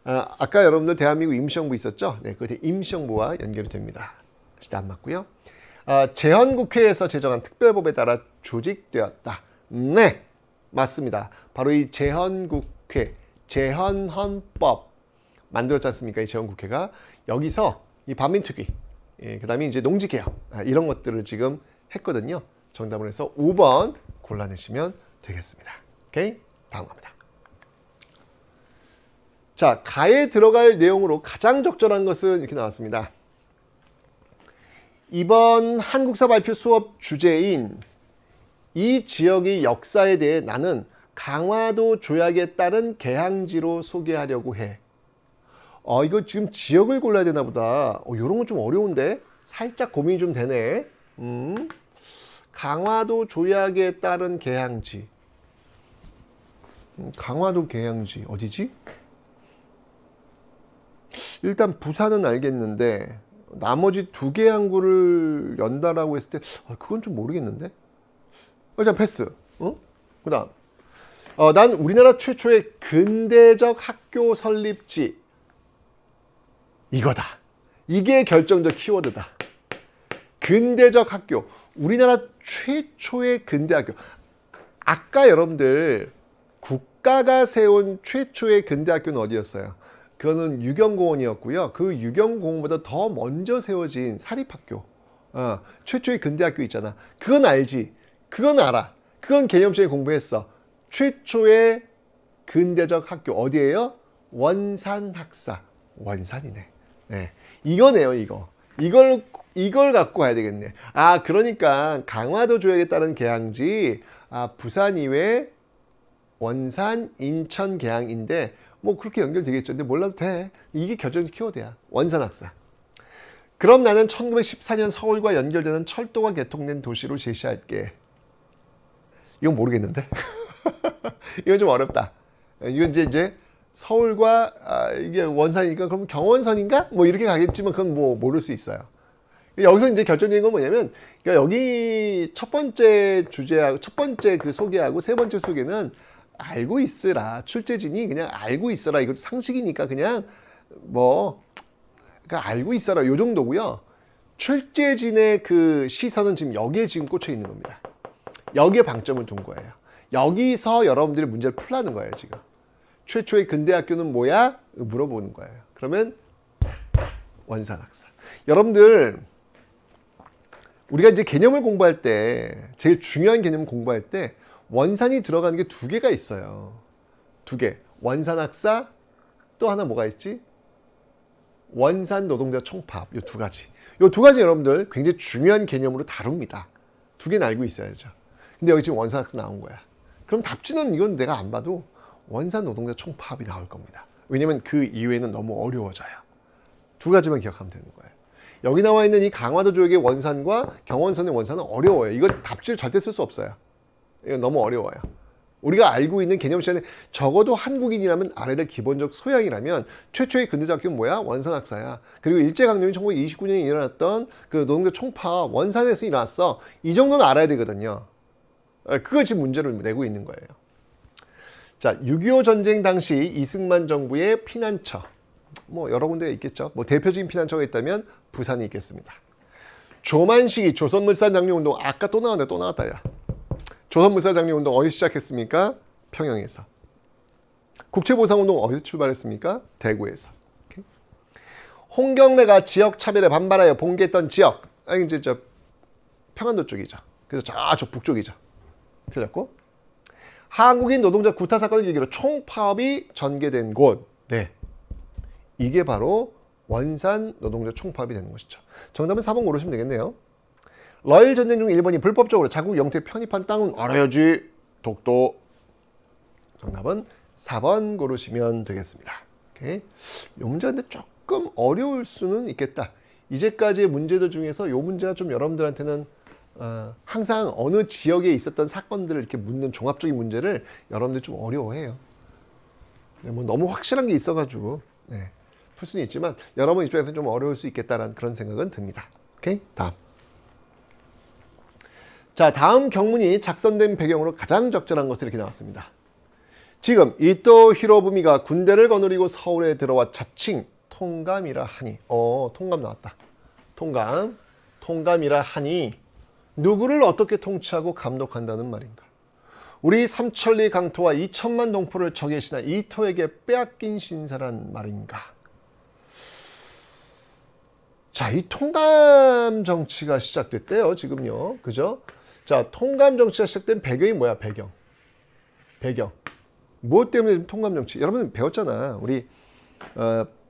아까 여러분들 대한민국 임시정부 있었죠? 네, 그 임시정부와 연결이 됩니다. 시대 안 맞고요. 제헌국회에서 제정한 특별법에 따라 조직되었다. 네, 맞습니다. 바로 이 제헌국회, 제헌헌법 만들었지 않습니까? 이 제헌국회가 여기서 이 반민특위, 그 다음에 이제 농지개혁, 이런 것들을 지금 했거든요. 정답을 해서 5번 골라내시면 되겠습니다. 오케이? 다음 갑니다. 자, 가에 들어갈 내용으로 가장 적절한 것은 이렇게 나왔습니다. 이번 한국사 발표 수업 주제인 이 지역의 역사에 대해 나는 강화도 조약에 따른 개항지로 소개하려고 해. 이거 지금 지역을 골라야 되나 보다. 이런 건 좀 어려운데? 살짝 고민이 좀 되네. 강화도 조약에 따른 개항지. 강화도 개항지 어디지? 일단 부산은 알겠는데 나머지 두 개 항구를 연다라고 했을 때 그건 좀 모르겠는데? 일단 패스. 그 다음 난 우리나라 최초의 근대적 학교 설립지, 이거다. 이게 결정적 키워드다. 근대적 학교, 우리나라 최초의 근대 학교. 아까 여러분들 국가가 세운 최초의 근대 학교는 어디였어요? 그거는 유경공원이었고요. 그 유경공원보다 더 먼저 세워진 사립학교, 최초의 근대 학교 있잖아. 그건 알지. 그건 알아. 그건 개념적인 공부했어. 최초의 근대적 학교 어디예요? 원산학사. 원산이네. 네. 이거네요, 이거. 이걸 갖고 가야 되겠네. 그러니까 강화도 조약에 따른 개항지, 부산 이외 원산, 인천 개항인데 뭐 그렇게 연결되겠죠. 근데 몰라도 돼. 이게 결정적 키워드야. 원산학사. 그럼 나는 1914년 서울과 연결되는 철도가 개통된 도시로 제시할게. 이건 모르겠는데. 이건 좀 어렵다. 이건 이제 서울과 이게 원산이니까 그럼 경원선인가? 뭐 이렇게 가겠지만 그건 뭐 모를 수 있어요. 여기서 이제 결정적인 건 뭐냐면, 그러니까 여기 첫 번째 주제하고 첫 번째 그 소개하고 세 번째 소개는 알고 있으라. 출제진이 그냥 알고 있어라. 이거 상식이니까 그냥 그러니까 알고 있어라. 요 정도고요. 출제진의 그 시선은 지금 여기에 지금 꽂혀 있는 겁니다. 여기에 방점을 둔 거예요. 여기서 여러분들이 문제를 풀라는 거예요, 지금. 최초의 근대학교는 뭐야? 물어보는 거예요. 그러면 원산학사. 여러분들, 우리가 이제 개념을 공부할 때, 제일 중요한 개념을 공부할 때 원산이 들어가는 게 두 개가 있어요. 두 개. 원산학사, 또 하나 뭐가 있지? 원산 노동자 총파업. 이 두 가지. 이 두 가지 여러분들 굉장히 중요한 개념으로 다룹니다. 두 개는 알고 있어야죠. 근데 여기 지금 원산학습 나온 거야. 그럼 답지는 이건 내가 안 봐도 원산 노동자 총파업이 나올 겁니다. 왜냐면 그 이외에는 너무 어려워져요. 두 가지만 기억하면 되는 거예요. 여기 나와 있는 이 강화도 조약의 원산과 경원선의 원산은 어려워요. 이거 답지를 절대 쓸 수 없어요. 이건 너무 어려워요. 우리가 알고 있는 개념 시간에 적어도 한국인이라면 알아야 될 기본적 소양이라면 최초의 근대적 학교는 뭐야? 원산학사야. 그리고 일제강점기 1929년에 일어났던 그 노동자 총파업 원산에서 일어났어. 이 정도는 알아야 되거든요. 그걸 지금 문제로 내고 있는 거예요. 자, 6.25 전쟁 당시 이승만 정부의 피난처. 뭐 여러 군데가 있겠죠. 뭐 대표적인 피난처가 있다면 부산이 있겠습니다. 조만식이 조선물산장려운동 아까 또 나왔네. 또 나왔다 야. 조선물산장려운동 어디서 시작했습니까? 평양에서. 국채보상운동 어디서 출발했습니까? 대구에서. 오케이? 홍경래가 지역 차별에 반발하여 봉기했던 지역. 이제 저 평안도 쪽이죠. 그래서 저쪽 북쪽이죠. 틀렸고. 한국인 노동자 구타 사건을 계기로 총파업이 전개된 곳. 네. 이게 바로 원산 노동자 총파업이 되는 것이죠. 정답은 4번 고르시면 되겠네요. 러일 전쟁 중 일본이 불법적으로 자국 영토에 편입한 땅은 알아야지. 독도. 정답은 4번 고르시면 되겠습니다. 오케이. 이 문제가 근데 조금 어려울 수는 있겠다. 이제까지의 문제들 중에서 이 문제가 좀 여러분들한테는 항상 어느 지역에 있었던 사건들을 이렇게 묻는 종합적인 문제를 여러분들 좀 어려워해요. 네, 뭐 너무 확실한 게 있어가지고 네, 풀 수는 있지만 여러분 입장에서는 좀 어려울 수 있겠다라는 그런 생각은 듭니다. 오케이, 다음. 자, 다음 경문이 작성된 배경으로 가장 적절한 것을 이렇게 나왔습니다. 지금 이토 히로부미가 군대를 거느리고 서울에 들어와 자칭 통감이라 하니, 통감 나왔다. 통감이라 하니 누구를 어떻게 통치하고 감독한다는 말인가? 우리 삼천리 강토와 2천만 동포를 적의 신하 이토에게 빼앗긴 신사란 말인가? 자, 이 통감 정치가 시작됐대요, 지금요. 그죠? 자, 통감 정치가 시작된 배경이 뭐야, 배경. 무엇 때문에 통감 정치? 여러분 배웠잖아. 우리,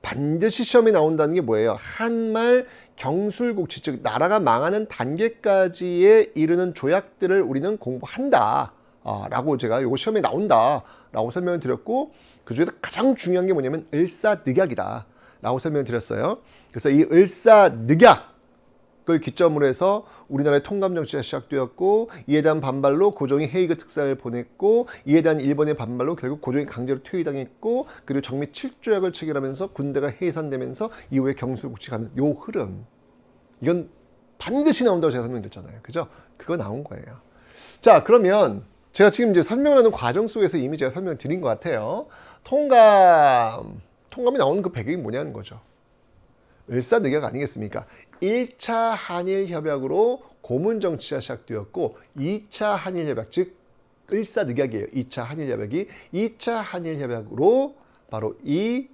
반드시 시험에 나온다는 게 뭐예요? 한말 경술국치, 즉 나라가 망하는 단계까지에 이르는 조약들을 우리는 공부한다. 라고 제가 이거 시험에 나온다. 라고 설명을 드렸고, 그 중에서 가장 중요한 게 뭐냐면 을사늑약이다. 라고 설명을 드렸어요. 그래서 이 을사늑약을 기점으로 해서 우리나라의 통감 정치가 시작되었고, 이에 대한 반발로 고종이 헤이그 특사를 보냈고, 이에 대한 일본의 반발로 결국 고종이 강제로 퇴위당했고, 그리고 정미 7조약을 체결하면서 군대가 해산되면서 이후에 경술국치가 가는 요 흐름, 이건 반드시 나온다고 제가 설명드렸잖아요. 그죠? 그거 나온 거예요. 자, 그러면 제가 지금 이제 설명하는 과정 속에서 이미 제가 설명을 드린 것 같아요. 통감이 나오는 그 배경이 뭐냐는 거죠. 을사늑약 아니겠습니까? 1차 한일협약으로 고문정치가 시작되었고, 2차 한일협약, 즉 을사늑약이에요. 2차 한일협약이 2차 한일협약으로 바로 이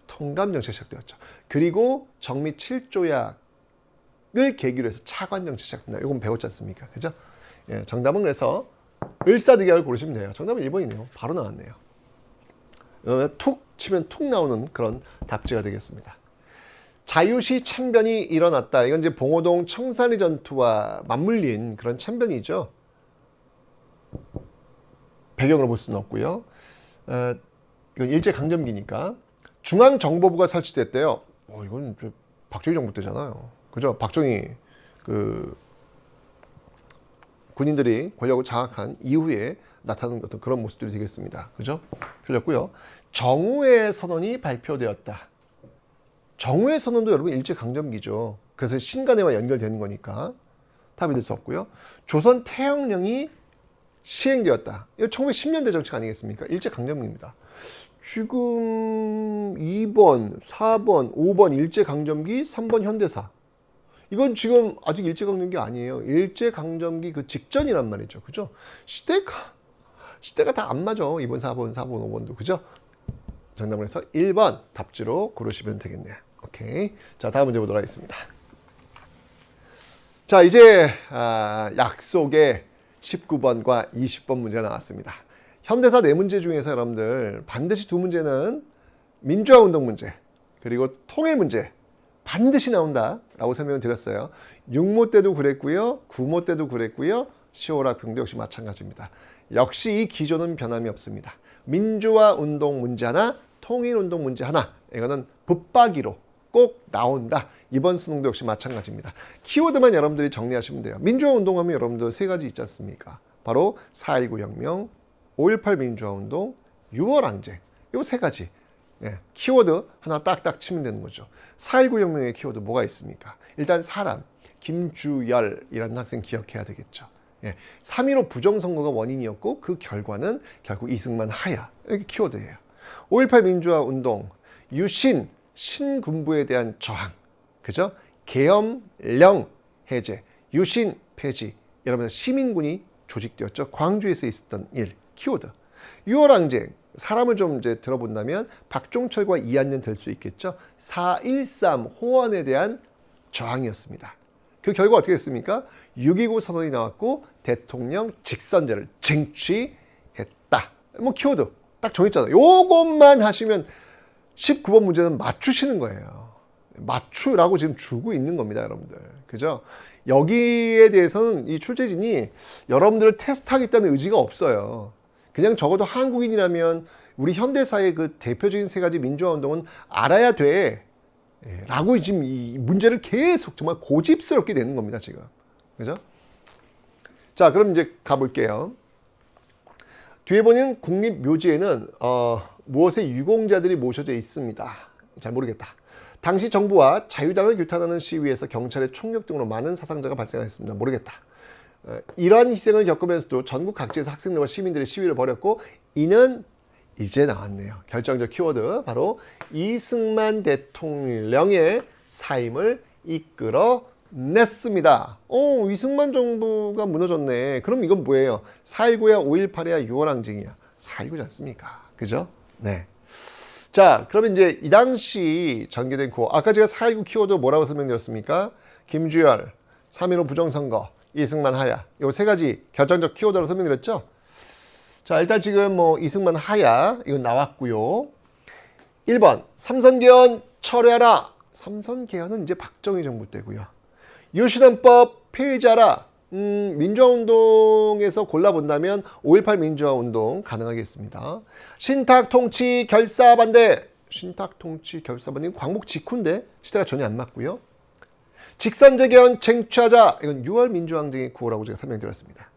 통감정치가 시작되었죠. 그리고 정미 7조약을 계기로 해서 차관정치가 시작됩니다. 이건 배웠지 않습니까? 그죠? 예, 정답은 그래서 을사늑약을 고르시면 돼요. 정답은 1번이네요. 바로 나왔네요. 툭 치면 툭 나오는 그런 답지가 되겠습니다. 자유시 참변이 일어났다. 이건 이제 봉오동 청산리 전투와 맞물린 그런 참변이죠. 배경으로 볼 수는 없고요. 이건 일제강점기니까. 중앙정보부가 설치됐대요. 이건 박정희 정부 때잖아요. 그죠? 박정희 군인들이 권력을 장악한 이후에 나타나는 어떤 그런 모습들이 되겠습니다. 그죠? 틀렸고요. 정우회 선언이 발표되었다. 정우회 선언도 여러분 일제강점기죠. 그래서 신간회와 연결되는 거니까 답이 될 수 없고요. 조선 태형령이 시행되었다. 이거 1910년대 정책 아니겠습니까? 일제강점기입니다. 지금 2번, 4번, 5번 일제강점기, 3번 현대사. 이건 지금 아직 일제강점기 아니에요. 일제강점기 그 직전이란 말이죠. 그죠? 시대가 다 안 맞아. 2번, 4번, 5번도. 그죠? 정답을 해서 1번 답지로 고르시면 되겠네요. 오케이. 자, 다음 문제 보도록 하겠습니다. 자, 이제 약속의 19번과 20번 문제가 나왔습니다. 현대사 4문제 중에서 여러분들 반드시 2문제는 민주화 운동 문제, 그리고 통일 문제, 반드시 나온다라고 설명을 드렸어요. 육모 때도 그랬고요. 구모 때도 그랬고요. 10월 합평도 역시 마찬가지입니다. 역시 이 기조는 변함이 없습니다. 민주화 운동 문제 하나, 통일 운동 문제 하나. 이거는 붙박이로 꼭 나온다. 이번 수능도 역시 마찬가지입니다. 키워드만 여러분들이 정리하시면 돼요. 민주화 운동하면 여러분들 세 가지 있지 않습니까? 바로 4.19 혁명, 5.18 민주화 운동, 6월 항쟁. 이 세 가지. 예, 키워드 하나 딱딱 치면 되는 거죠. 4.19 혁명의 키워드 뭐가 있습니까? 일단 사람, 김주열이라는 학생 기억해야 되겠죠. 예, 3.15 부정선거가 원인이었고 그 결과는 결국 이승만 하야. 여기 키워드예요. 5.18 민주화 운동, 유신, 신군부에 대한 저항. 그죠? 계엄령 해제, 유신 폐지. 이러면서 시민군이 조직되었죠. 광주에서 있었던 일, 키워드. 6월 항쟁. 사람을 좀 이제 들어본다면 박종철과 이한년 될 수 있겠죠. 4.13 호원에 대한 저항이었습니다. 그 결과 어떻게 됐습니까? 6.29 선언이 나왔고 대통령 직선제를 쟁취했다. 뭐 키워드 딱 정했잖아요. 요것만 하시면 19번 문제는 맞추시는 거예요. 맞추라고 지금 주고 있는 겁니다, 여러분들. 그죠? 여기에 대해서는 이 출제진이 여러분들을 테스트하겠다는 의지가 없어요. 그냥 적어도 한국인이라면 우리 현대사의 그 대표적인 세 가지 민주화 운동은 알아야 돼. 라고 지금 이 문제를 계속 정말 고집스럽게 내는 겁니다, 지금. 그죠? 자, 그럼 이제 가볼게요. 뒤에 보는 국립묘지에는 무엇의 유공자들이 모셔져 있습니다. 잘 모르겠다. 당시 정부와 자유당을 규탄하는 시위에서 경찰의 총력 등으로 많은 사상자가 발생했습니다. 모르겠다. 이러한 희생을 겪으면서도 전국 각지에서 학생들과 시민들이 시위를 벌였고 이는 이제 나왔네요. 결정적 키워드 바로 이승만 대통령의 사임을 이끌어냈습니다. 이승만 정부가 무너졌네. 그럼 이건 뭐예요? 4.19야 5.18이야 6월 항쟁이야. 4.19지 않습니까? 그죠? 네. 자, 그러면 이제 이 당시 전개된 구호. 아까 제가 4.19 키워드 뭐라고 설명드렸습니까? 김주열, 3.15 부정선거, 이승만 하야. 요 세 가지 결정적 키워드로 설명드렸죠? 자, 일단 지금 뭐 이승만 하야 이건 나왔고요. 1번 삼선개헌 철회하라. 삼선개헌은 이제 박정희 정부 때고요. 유신헌법 폐지하라. 민주화운동에서 골라본다면 5.18 민주화운동 가능하겠습니다. 신탁통치 결사반대. 신탁통치 결사반대 광복 직후인데 시대가 전혀 안 맞고요. 직선제개헌 쟁취하자. 이건 6월 민주항쟁의 구호라고 제가 설명드렸습니다.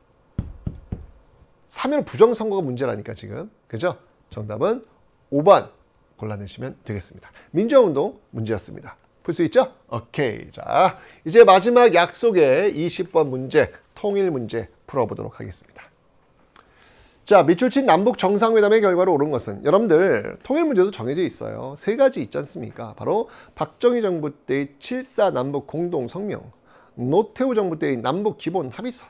3.15 부정선거가 문제라니까 지금. 그죠? 정답은 5번 골라내시면 되겠습니다. 민주화운동 문제였습니다. 풀 수 있죠? 오케이. 자, 이제 마지막 약속의 20번 문제, 통일 문제 풀어보도록 하겠습니다. 자, 밑줄친 남북 정상회담의 결과로 오른 것은 여러분들 통일 문제도 정해져 있어요. 세 가지 있지 않습니까? 바로 박정희 정부 때의 7.4 남북 공동성명, 노태우 정부 때의 남북 기본 합의서,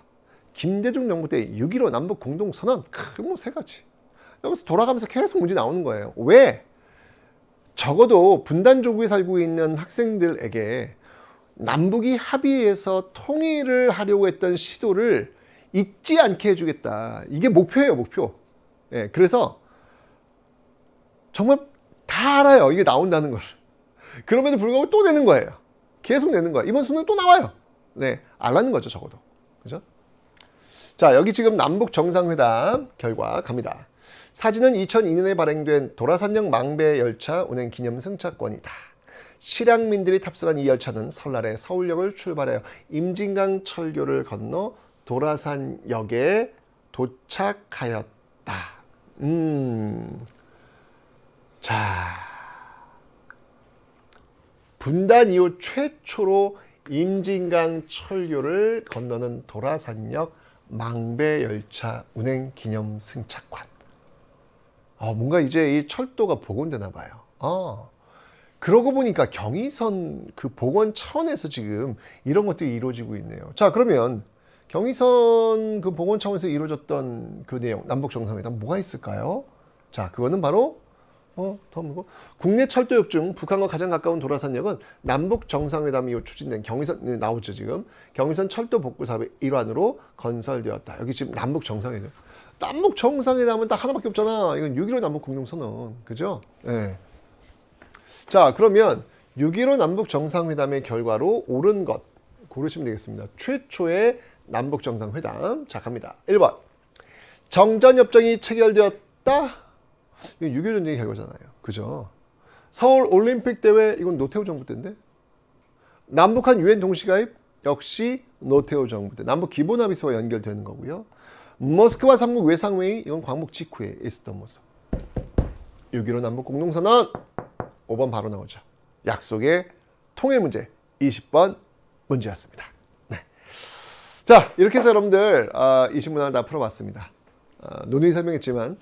김대중 정부 때의 6.15 남북 공동선언. 뭐 세 가지. 여기서 돌아가면서 계속 문제 나오는 거예요. 왜? 적어도 분단조국에 살고 있는 학생들에게 남북이 합의해서 통일을 하려고 했던 시도를 잊지 않게 해주겠다. 이게 목표예요, 목표. 예, 그래서 정말 다 알아요. 이게 나온다는 걸. 그럼에도 불구하고 또 내는 거예요. 계속 내는 거예요. 이번 수능 또 나와요. 네, 알라는 거죠, 적어도. 그죠? 자, 여기 지금 남북 정상회담 결과 갑니다. 사진은 2002년에 발행된 도라산역 망배 열차 운행 기념 승차권이다. 실향민들이 탑승한 이 열차는 설날에 서울역을 출발하여 임진강 철교를 건너 도라산역에 도착하였다. 자, 분단 이후 최초로 임진강 철교를 건너는 도라산역 망배 열차 운행 기념 승차권. 뭔가 이제 이 철도가 복원되나 봐요. 그러고 보니까 경의선 그 복원 차원에서 지금 이런 것들이 이루어지고 있네요. 자, 그러면 경의선 그 복원 차원에서 이루어졌던 그 내용, 남북 정상회담 뭐가 있을까요? 자, 그거는 바로 국내 철도역 중 북한과 가장 가까운 도라산역은 남북 정상회담 이후 추진된 경의선 나오죠 지금. 경의선 철도 복구 사업의 일환으로 건설되었다. 여기 지금 남북 정상회담. 남북 정상회담은 딱 하나밖에 없잖아. 이건 6.15 남북 공동선언. 그죠? 예. 자, 그러면 6.15 남북 정상회담의 결과로 옳은 것 고르시면 되겠습니다. 최초의 남북 정상회담. 자, 갑니다. 1번. 정전협정이 체결되었다. 이건 6.25 전쟁의 결과잖아요. 그죠? 서울 올림픽 대회, 이건 노태우 정부 때인데. 남북한 유엔 동시가입, 역시 노태우 정부 때. 남북 기본합의서와 연결되는 거고요. 모스크바 3국 외상회의, 이건 광복 직후에 있었던 모습. 6.15 남북 공동선언. 5번 바로 나오죠. 약속의 통일 문제. 20번 문제였습니다. 네. 자, 이렇게 해서 여러분들 20문항을 다 풀어봤습니다. 논의 설명했지만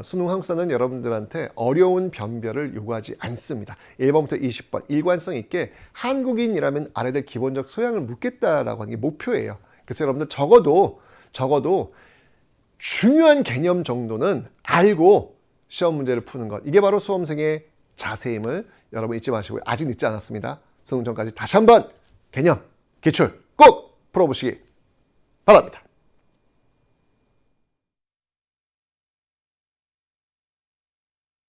수능 한국사는 여러분들한테 어려운 변별을 요구하지 않습니다. 1번부터 20번 일관성 있게 한국인이라면 알아야 될 기본적 소양을 묻겠다라고 하는 게 목표예요. 그래서 여러분들 적어도 중요한 개념 정도는 알고 시험 문제를 푸는 것. 이게 바로 수험생의 자세임을 여러분 잊지 마시고요. 아직 늦지 않았습니다. 수능 전까지 다시 한번 개념, 기출 꼭 풀어보시기 바랍니다.